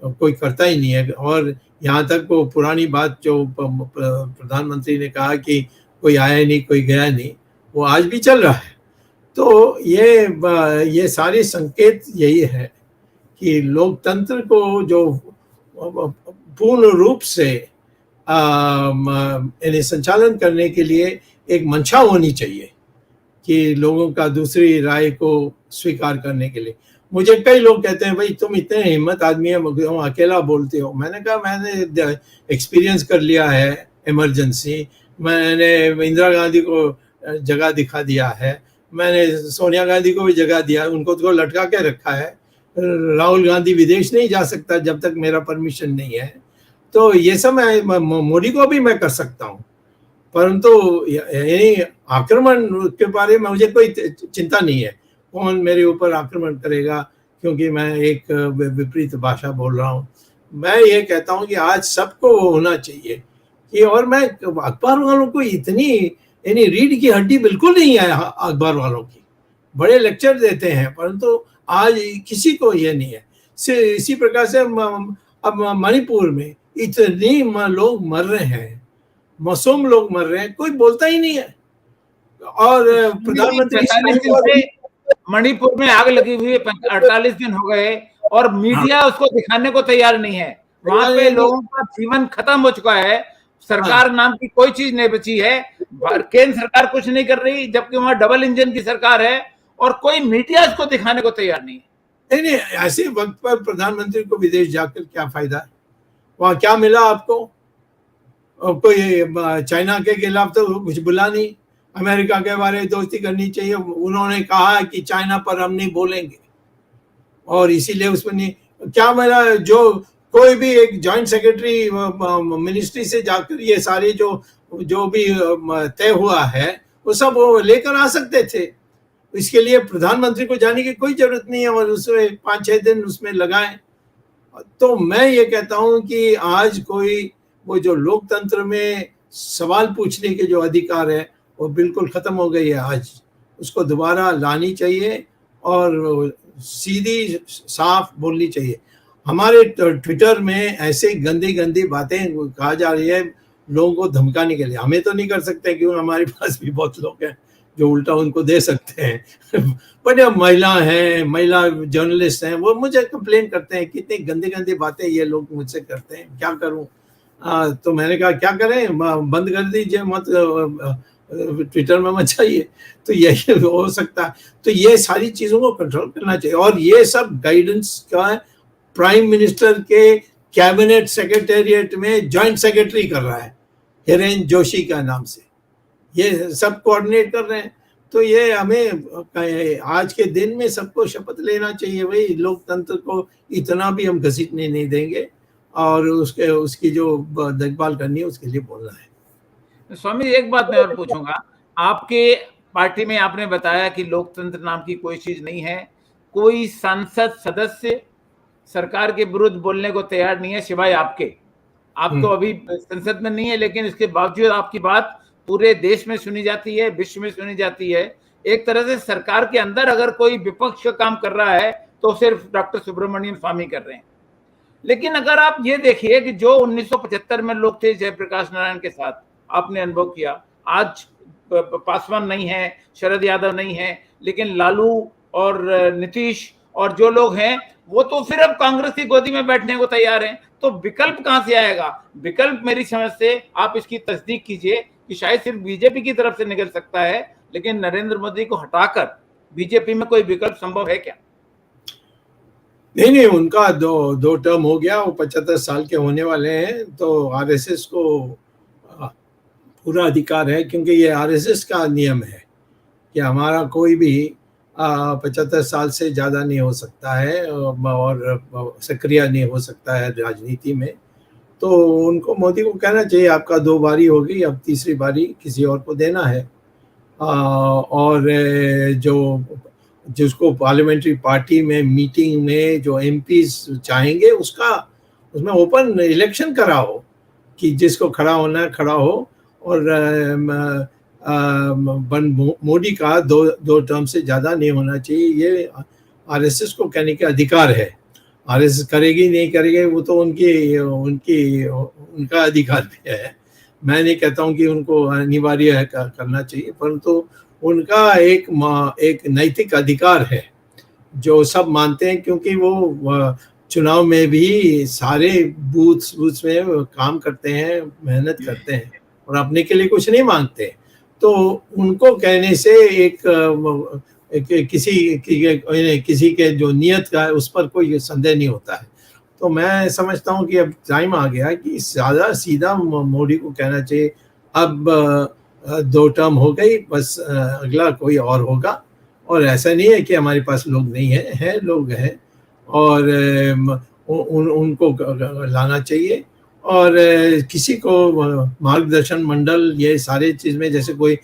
Speaker 2: कोई करता ही नहीं है। और यहाँ तक वो पुरानी बात जो प्रधानमंत्री ने कहा कि कोई आया नहीं, कोई गया नहीं, वो आज भी चल रहा है। तो ये सारे संकेत यही है कि लोकतंत्र को जो पूर्ण रूप से संचालन करने के लिए एक मंशा होनी चाहिए कि लोगों का दूसरी राय को स्वीकार करने के लिए। मुझे कई लोग कहते हैं भाई तुम इतने हिम्मत आदमी है, अकेला बोलते हो। मैंने कहा मैंने एक्सपीरियंस कर लिया है इमरजेंसी, मैंने इंदिरा गांधी को जगह दिखा दिया है, मैंने सोनिया गांधी को भी जगह दिया, उनको तो लटका के रखा है। राहुल गांधी विदेश नहीं जा सकता जब तक मेरा परमिशन नहीं है। तो ये सब मैं मोदी को भी मैं कर सकता हूँ, परंतु यानी आक्रमण के बारे में मुझे कोई चिंता नहीं है। कौन मेरे ऊपर आक्रमण करेगा क्योंकि मैं एक विपरीत भाषा बोल रहा हूँ। मैं ये कहता हूँ कि आज सबको वो होना चाहिए कि, और मैं अखबार वालों को इतनी यानी रीढ़ की हड्डी बिल्कुल नहीं है अखबार वालों की, बड़े लेक्चर देते हैं परंतु आज किसी को ये नहीं है। इसी प्रकार से अब मणिपुर में इतने लोग मर रहे हैं, मासूम लोग मर रहे हैं, कोई बोलता ही नहीं है। और प्रधानमंत्री
Speaker 4: 45 दिन से मणिपुर में आग लगी हुई है, 48 दिन हो गए और मीडिया उसको दिखाने को तैयार नहीं है। वहां पे लोगों का जीवन खत्म हो चुका है, सरकार नाम की कोई चीज नहीं बची है, केंद्र सरकार कुछ नहीं कर रही, जबकि वहां डबल इंजन की सरकार है और कोई मीडिया इसको दिखाने को तैयार नहीं है।
Speaker 2: नहीं, ऐसे वक्त पर प्रधानमंत्री को विदेश जाकर क्या फायदा है? वहां क्या मिला आपको? कोई चाइना के खिलाफ तो कुछ बोला नहीं, अमेरिका के बारे में दोस्ती करनी चाहिए, उन्होंने कहा कि चाइना पर हम नहीं बोलेंगे और इसीलिए उसमें नहीं। क्या मेरा जो कोई भी एक जॉइंट सेक्रेटरी मिनिस्ट्री से जाकर ये सारे जो भी तय हुआ है वो सब वो लेकर आ सकते थे। इसके लिए प्रधानमंत्री को जाने की कोई जरूरत नहीं है और उसमें 5-6 दिन उसमें लगाएं। तो मैं ये कहता हूं कि आज कोई वो जो लोकतंत्र में सवाल पूछने के जो अधिकार है वो बिल्कुल खत्म हो गई है। आज उसको दोबारा लानी चाहिए और सीधी साफ बोलनी चाहिए। हमारे ट्विटर में ऐसे गंदी गंदी बातें कहा जा रही है लोगों को धमकाने के लिए। हमें तो नहीं कर सकते क्योंकि हमारे पास भी बहुत लोग हैं जो उल्टा उनको दे सकते हैं पर जब महिला हैं, महिला जर्नलिस्ट हैं, वो मुझे कंप्लेन करते हैं कितनी गंदी गंदी बातें ये लोग मुझसे करते हैं, क्या करूं। तो मैंने कहा क्या करें, बंद कर दीजिए, मत ट्विटर में मत जाइए। तो यही हो सकता है। तो ये सारी चीज़ों को कंट्रोल करना चाहिए और ये सब गाइडेंस का प्राइम मिनिस्टर के कैबिनेट सेक्रेटेरिएट में जॉइंट सेक्रेटरी कर रहा है, हिरेन जोशी का नाम से, ये सब कोऑर्डिनेट कर रहे हैं। तो ये हमें आज के दिन में सबको शपथ लेना चाहिए, भाई लोकतंत्र को इतना भी हम घसीटने नहीं देंगे और उसकी जो देखभाल करनी है उसके लिए बोलना है।
Speaker 4: स्वामी एक बात मैं और पूछूंगा, आपके पार्टी में आपने बताया कि लोकतंत्र नाम की कोई चीज नहीं है, कोई सांसद सदस्य सरकार के विरुद्ध बोलने को तैयार नहीं है सिवाय आपके। आप तो अभी संसद में नहीं है लेकिन इसके बावजूद आपकी बात पूरे देश में सुनी जाती है, विश्व में सुनी जाती है। एक तरह से सरकार के अंदर अगर कोई विपक्ष का काम कर रहा है तो सिर्फ डॉक्टर सुब्रमण्यम स्वामी कर रहे हैं। लेकिन अगर आप ये देखिए कि जो 1975 में लोग थे जयप्रकाश नारायण के साथ, आपने अनुभव किया, आज पासवान नहीं है, शरद यादव नहीं है, लेकिन लालू और नीतीश और जो लोग हैं वो तो फिर अब कांग्रेस की गोदी में बैठने को तैयार हैं। तो विकल्प कहां से आएगा? विकल्प मेरी समझ से आप इसकी तस्दीक कीजिए कि शायद सिर्फ बीजेपी की तरफ से निकल सकता है, लेकिन नरेंद्र मोदी को हटाकर बीजेपी में कोई विकल्प संभव है क्या?
Speaker 2: नहीं, उनका दो टर्म हो गया, वो 75 साल के होने वाले हैं। तो आरएसएस को पूरा अधिकार है क्योंकि ये आरएसएस का नियम है कि हमारा कोई भी 75 साल से ज़्यादा नहीं हो सकता है और सक्रिय नहीं हो सकता है राजनीति में। तो उनको, मोदी को कहना चाहिए आपका 2 बारी होगी, अब तीसरी बारी किसी और को देना है। और जिसको पार्लियामेंट्री पार्टी में मीटिंग में जो एमपीज चाहेंगे उसमें ओपन इलेक्शन कराओ कि जिसको खड़ा होना है खड़ा हो। और मोदी का दो टर्म से ज़्यादा नहीं होना चाहिए, ये आरएसएस को कहने का अधिकार है। आरएसएस करेगी नहीं करेगी वो तो उनका अधिकार भी है। मैं नहीं कहता हूँ कि उनको अनिवार्य करना चाहिए, परंतु उनका एक नैतिक अधिकार है जो सब मानते हैं, क्योंकि वो चुनाव में भी सारे बूथ्स में काम करते हैं, मेहनत करते हैं और अपने के लिए कुछ नहीं मांगते। तो उनको कहने से किसी के जो नियत का है उस पर कोई संदेह नहीं होता है। तो मैं समझता हूँ कि अब टाइम आ गया कि ज़्यादा सीधा मोदी को कहना चाहिए अब 2 टर्म हो गई, बस अगला कोई और होगा। और ऐसा नहीं है कि हमारे पास लोग नहीं हैं, लोग हैं और उनको लाना चाहिए। और किसी को मार्गदर्शन मंडल ये सारे चीज़ में जैसे कोई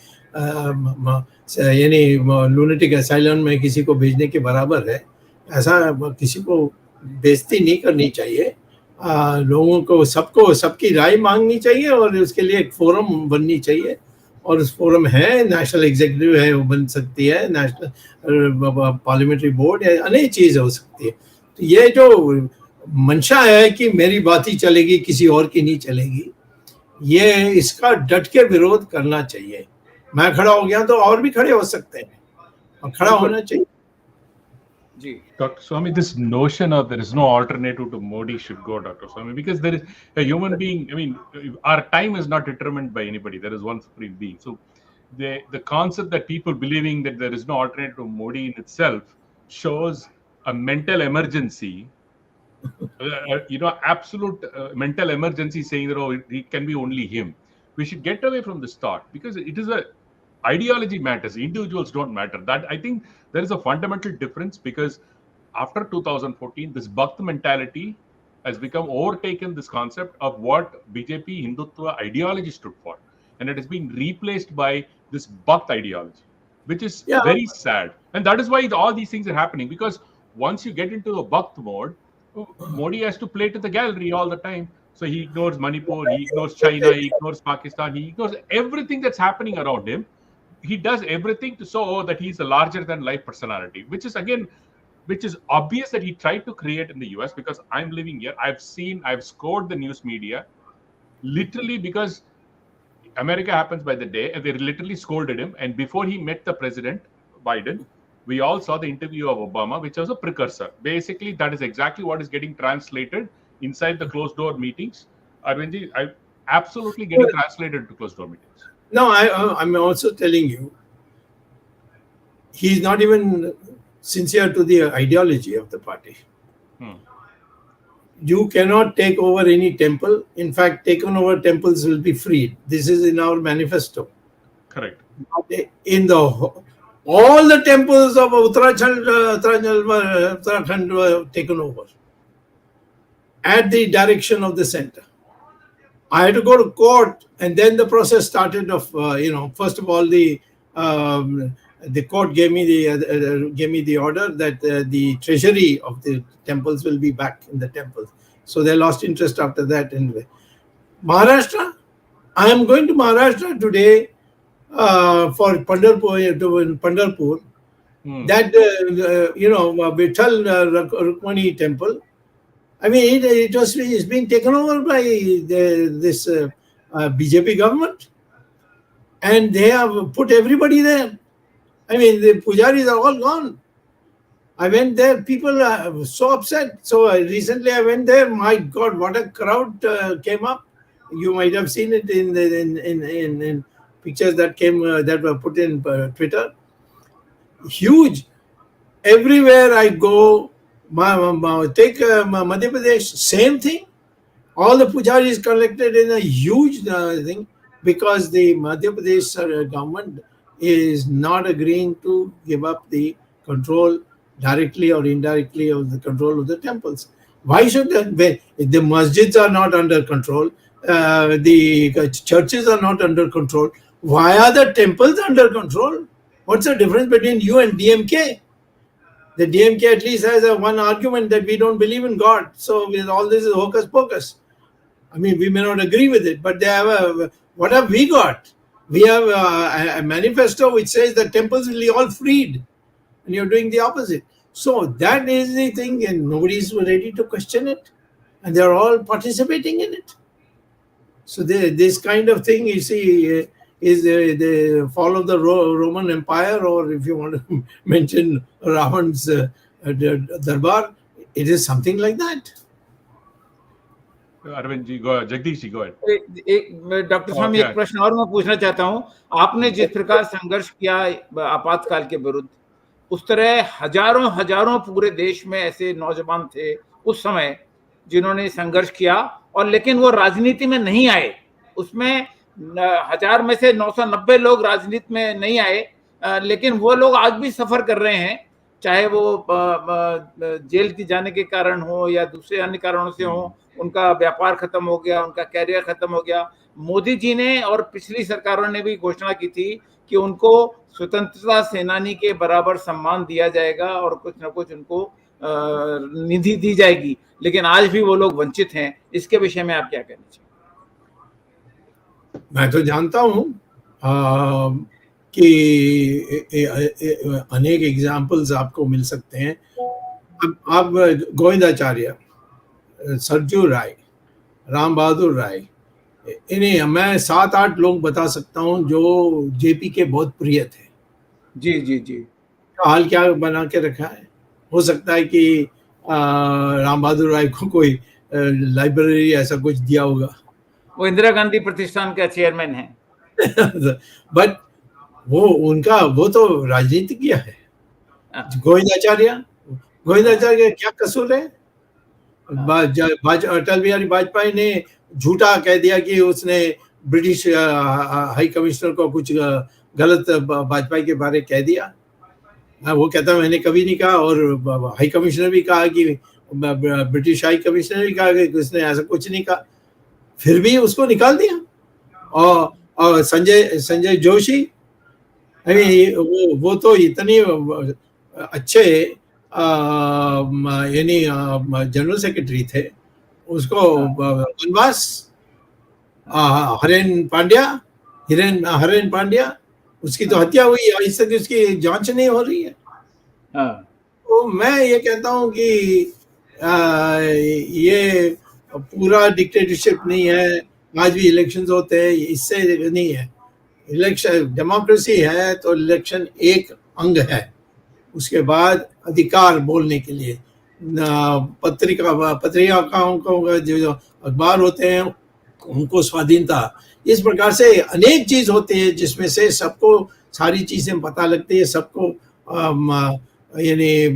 Speaker 2: यानी लूनेटिक असाइलम में किसी को भेजने के बराबर है। ऐसा किसी को बेइज्जती नहीं करनी चाहिए। लोगों को सबको सबकी राय मांगनी चाहिए और उसके लिए एक फोरम बननी चाहिए, और उस फोरम है, नेशनल एग्जीक्यूटिव है, वो बन सकती है, नेशनल पार्लियामेंट्री बोर्ड है, अनेक चीज़ हो सकती है। तो ये जो मंशा है कि मेरी बात ही चलेगी, किसी और की नहीं चलेगी, ये इसका डट के विरोध करना चाहिए। मैं खड़ा हो गया तो और भी खड़े हो सकते हैं, और खड़ा होना चाहिए।
Speaker 4: जी
Speaker 3: Dr. Swamy, this notion of there is no alternative to Modi should go, Dr. Swamy, because there is a human being. I mean, our time is not determined by anybody. There is one supreme being. So, the concept that people believing that there is no alternative to Modi in itself shows a mental emergency. Absolute mental emergency, saying that it can be only him. We should get away from this thought, because it is a ideology matters. Individuals don't matter. That, I think, there is a fundamental difference, because after 2014, this Bhakt mentality has become overtaken this concept of what BJP Hindutva ideology stood for, and it has been replaced by this Bhakt ideology, which is very sad. And that is why all these things are happening, because once you get into the Bhakt mode, Modi has to play to the gallery all the time. So he ignores Manipur, he ignores China, he ignores Pakistan, he ignores everything that's happening around him. He does everything to show that he's a larger than life personality, which is obvious that he tried to create in the US, because I'm living here. I've scored the news media literally, because America happens by the day, and they literally scolded him. And before he met the president, Biden, we all saw the interview of Obama, which was a precursor. Basically, that is exactly what is getting translated inside the closed door meetings. Arvindji, absolutely getting translated into closed door meetings.
Speaker 2: No, I'm also telling you, he's not even sincere to the ideology of the party. You cannot take over any temple. In fact, taken over temples will be freed. This is in our manifesto.
Speaker 3: Correct.
Speaker 2: In all the temples of Uttarakhand were taken over at the direction of the center. I had to go to court, and then the process started of, first of all, the court gave me the order that the treasury of the temples will be back in the temples. So they lost interest after that anyway. Maharashtra, I am going to Maharashtra today for Pandharpur. That Vithal Rukmani temple. I mean, it's being taken over by this BJP government, and they have put everybody there. I mean, the pujaris are all gone. I went there, people are so upset. So recently I went there. My God, what a crowd came up! You might have seen it in pictures that were put in Twitter. Huge. Everywhere I go, take Madhya Pradesh, same thing. All the pujaris collected in a huge thing, because the Madhya Pradesh government is not agreeing to give up the control directly or indirectly of the control of the temples. Why should that be? The masjids are not under control, the churches are not under control. Why are the temples under control? What's the difference between you and DMK? The DMK at least has one argument that we don't believe in God. So with all this is hocus pocus. I mean, we may not agree with it, but they have what have we got? We have a manifesto which says the temples will be all freed, and you're doing the opposite. So that is the thing, and nobody is ready to question it, and they're all participating in it. So this kind of thing, you see, is the fall of the Roman Empire, or if you want to mention Ravan's Darbar, it is something like that.
Speaker 3: Arvind ji, Jagdish ji, गो
Speaker 4: एक doctor स्वामी, एक प्रश्न और मैं पूछना चाहता हूं। आपने जिस प्रकार संघर्ष किया आपातकाल के विरुद्ध, उस तरह हजारों पूरे देश में ऐसे नौजवान थे उस समय जिन्होंने संघर्ष किया, और लेकिन वो राजनीति में नहीं आए। उसमें 1000 में से 990 लोग राजनीति में नहीं आए, लेकिन वो लोग आज भी सफर कर रहे हैं। चाहे वो जेल की जाने के कारण हो या दूसरे अन्य कारणों से हो, उनका व्यापार खत्म हो गया, उनका कैरियर खत्म हो गया। मोदी जी ने और पिछली सरकारों ने भी घोषणा की थी कि उनको स्वतंत्रता सेनानी के बराबर सम्मान दिया जाएगा और कुछ न कुछ उनको निधि दी जाएगी, लेकिन आज भी वो लोग वंचित हैं। इसके विषय में आप क्या कहना चाहिए?
Speaker 2: मैं तो जानता हूँ कि अनेक एग्जाम्पल्स आपको मिल सकते हैं। अब गोविंदाचार्य, सरजू राय, राम बहादुर राय, इन्हें मैं 7-8 लोग बता सकता हूँ जो जेपी के बहुत प्रिय थे।
Speaker 4: जी जी जी।
Speaker 2: हाल क्या बना के रखा है। हो सकता है कि राम बहादुर राय को कोई लाइब्रेरी ऐसा कुछ दिया होगा।
Speaker 4: वो इंदिरा गांधी प्रतिष्ठान का चेयरमैन है।
Speaker 2: बट वो तो राजनीतिज्ञ है। गोविंदाचार्य, गोविंदाचार्य का क्या कसूर है? अटल बिहारी वाजपेयी ने झूठा कह दिया कि उसने ब्रिटिश हाई कमिश्नर को कुछ गलत वाजपेयी के बारे कह दिया। वो कहता मैंने कभी नहीं कहा, और हाई कमिश्नर भी कहा कि ब्रिटिश हाई कमिश्नर भी कहा कि उसने ऐसा कुछ नहीं कहा, फिर भी उसको निकाल दिया। और संजय जोशी, वो तो इतनी अच्छे यानी जनरल सेक्रेटरी थे, उसको वनवास। हरेन पांड्या, उसकी तो हत्या हुई, अभी तक उसकी जांच नहीं हो रही है। तो मैं ये कहता हूँ कि ये पूरा डिक्टेटरशिप नहीं है। आज भी इलेक्शंस होते हैं, इससे नहीं है। इलेक्शन डेमोक्रेसी है तो इलेक्शन एक अंग है। उसके बाद अधिकार बोलने के लिए पत्रिकाओं को जो अखबार होते हैं उनको स्वाधीनता, इस प्रकार से अनेक चीज होती है जिसमें से सबको सारी चीजें पता लगती है, सबको यानी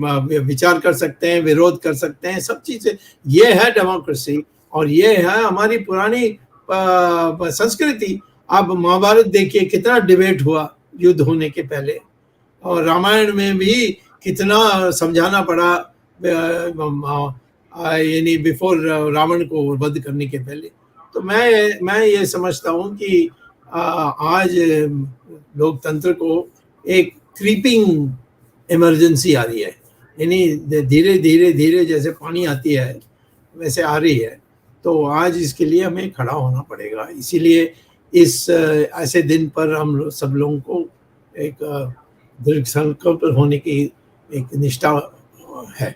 Speaker 2: विचार कर सकते हैं, विरोध कर सकते हैं, सब चीजें। ये है डेमोक्रेसी और ये है हमारी पुरानी संस्कृति। आप महाभारत देखिए, कितना डिबेट हुआ युद्ध होने के पहले, और रामायण में भी कितना समझाना पड़ा यानी बिफोर रावण को वध करने के पहले। तो मैं ये समझता हूँ कि आज लोकतंत्र को एक क्रीपिंग इमरजेंसी आ रही है, यानी धीरे धीरे धीरे जैसे पानी आती है वैसे आ रही है। तो आज इसके लिए हमें खड़ा होना पड़ेगा। इसीलिए इस ऐसे दिन पर हम सब लोगों को एक दृढ़ संकल्प होने की एक निष्ठा है।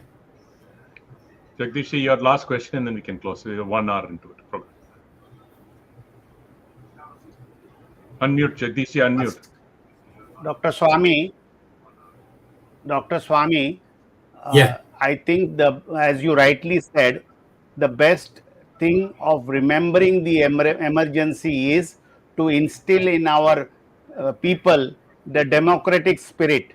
Speaker 3: Jagdish, your last question and then we can close. We're 1 hour into it. Program. Unmute, Jagdish, unmute.
Speaker 1: Dr. Swamy,
Speaker 2: Yeah.
Speaker 1: I think as you rightly said, the best thing of remembering the emergency is to instill in our people the democratic spirit.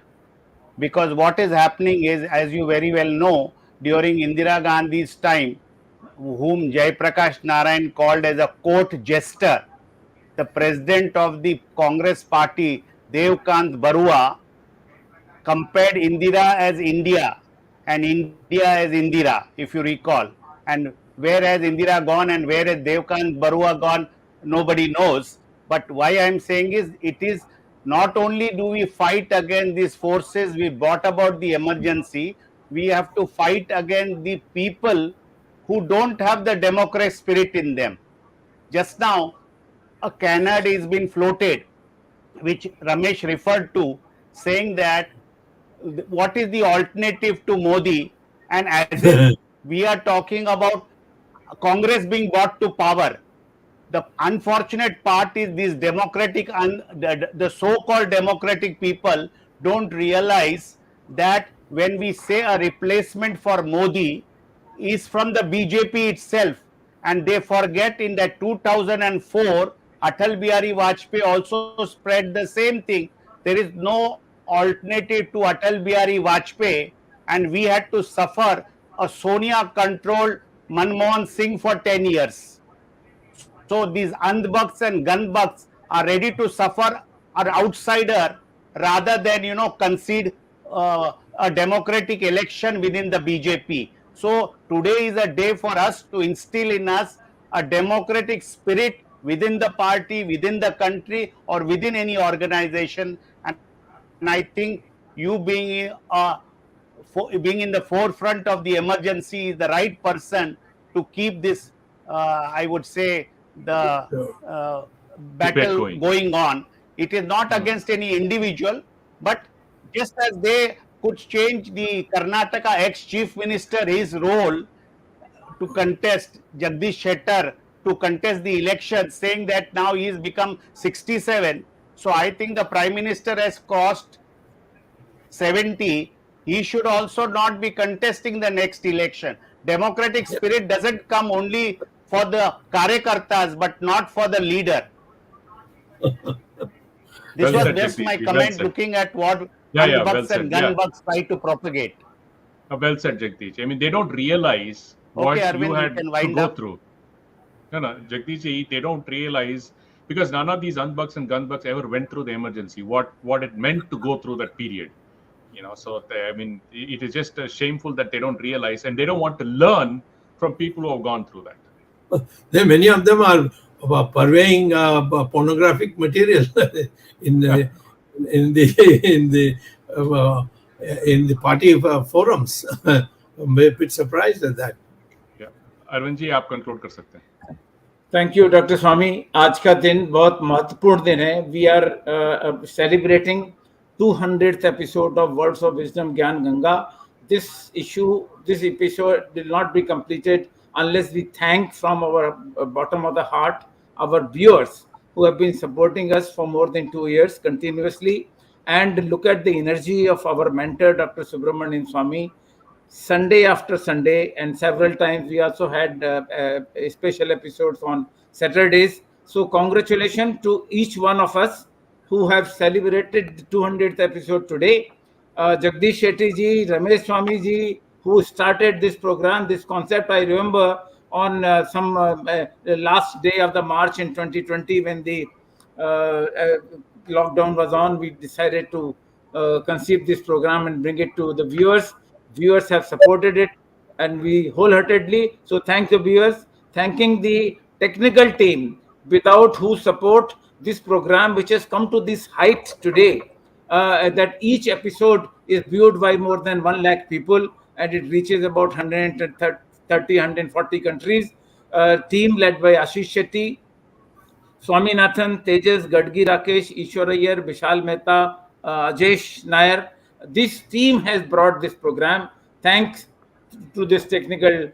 Speaker 1: Because what is happening is, as you very well know, during Indira Gandhi's time, whom Jayaprakash Narayan called as a court jester, the president of the Congress party, Devkant Barua, compared Indira as India and India as Indira, if you recall. And where has Indira gone and where has Devkant Barua gone, nobody knows. But why I am saying is, it is not only do we fight against these forces we brought about the emergency, we have to fight against the people who don't have the democratic spirit in them. Just now, a canard is being floated, which Ramesh referred to, saying that what is the alternative to Modi, and as if we are talking about Congress being brought to power. The unfortunate part is these democratic the so-called democratic people don't realize that when we say a replacement for Modi is from the BJP itself, and they forget in that 2004 Atal Bihari Vajpayee also spread the same thing. There is no alternative to Atal Bihari Vajpayee, and we had to suffer a Sonia controlled Manmohan Singh for 10 years. So these andbucks and gunbucks are ready to suffer an outsider rather than concede a democratic election within the BJP. So today is a day for us to instill in us a democratic spirit within the party, within the country, or within any organization. And I think you being in the forefront of the emergency is the right person to keep this, I would say, the
Speaker 2: So,
Speaker 3: Debate
Speaker 1: battle
Speaker 3: going.
Speaker 1: going on. It is not against any individual, but just as they could change the Karnataka ex-chief minister his role to contest, Jagdish Shettar, to contest the election, saying that now he has become 67. So I think the prime minister has crossed 70. He should also not be contesting the next election. Democratic spirit doesn't come only for the karyakartas, but not for the leader. This
Speaker 3: Well
Speaker 1: was
Speaker 3: said,
Speaker 1: just my
Speaker 3: Jagdish. Well
Speaker 1: comment
Speaker 3: said.
Speaker 1: looking at what
Speaker 3: Yeah, well
Speaker 1: handbugs and
Speaker 3: said. Yeah,
Speaker 1: gunbugs try to propagate.
Speaker 3: well said, Jagdish. I mean, they don't realize
Speaker 1: Okay,
Speaker 3: what you
Speaker 1: Arvind, you
Speaker 3: had
Speaker 1: can
Speaker 3: to
Speaker 1: wind
Speaker 3: go
Speaker 1: up.
Speaker 3: through. No, Jagdish, they don't realize because none of these unbugs and gunbugs ever went through the emergency. What it meant to go through that period. So I mean, it is just shameful that they don't realize and they don't want to learn from people who have gone through that.
Speaker 2: many of them are purveying pornographic material in the in the in the uh, in the party forums. I'm a bit surprised at that.
Speaker 3: Yeah, Arvind ji आप conclude कर सकते हैं.
Speaker 4: Thank you doctor Swami. आज का दिन बहुत महत्वपूर्ण दिन है. We are celebrating 200th episode of Words of Wisdom Gyan Ganga. This episode will not be completed unless we thank from our bottom of the heart our viewers who have been supporting us for more than 2 years continuously, and look at the energy of our mentor Dr. Subramanian Swamy. Sunday after Sunday, and several times we also had special episodes on Saturdays. So congratulations to each one of us who have celebrated the 200th episode today. Jagdish Shetty ji, Ramesh Swamy ji, who started this program, this concept, I remember on some last day of the March in 2020 when the lockdown was on, we decided to conceive this program and bring it to the viewers. Viewers have supported it, and we wholeheartedly. So thank the viewers, thanking the technical team without whose support this program, which has come to this height today, that each episode is viewed by more than 1 lakh people, and it reaches about 130, 140 countries. Team led by Ashish Shetty, Swaminathan, Tejas, Gadgi Rakesh, Ishwar Iyer, Vishal Mehta, Ajesh Nair. This team has brought this program. Thanks to this technical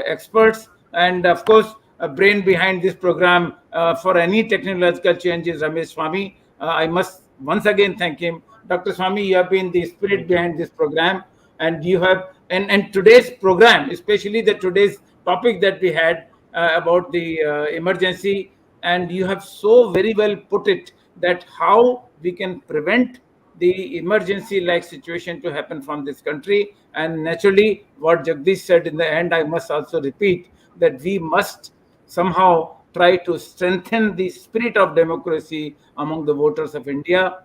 Speaker 4: experts, and of course, a brain behind this program for any technological changes, Ramesh Swamy. I must once again thank him. Dr. Swamy, you have been the spirit behind this program, and you have and today's program, especially today's topic that we had about the emergency, and you have so very well put it that how we can prevent the emergency like situation to happen from this country. And naturally, what Jagdish said in the end, I must also repeat that we must somehow try to strengthen the spirit of democracy among the voters of India,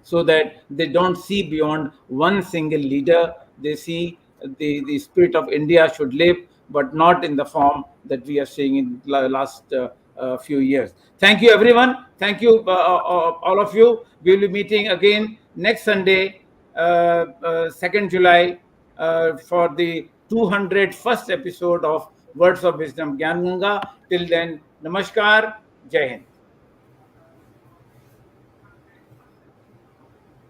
Speaker 4: so that they don't see beyond one single leader. They see the spirit of India should live, but not in the form that we are seeing in the last few years. Thank you, everyone. Thank you, all of you. We will be meeting again next Sunday, 2nd July, for the 201st episode of Words of Wisdom Gyan Ganga. Till then, Namaskar, Jai Hind.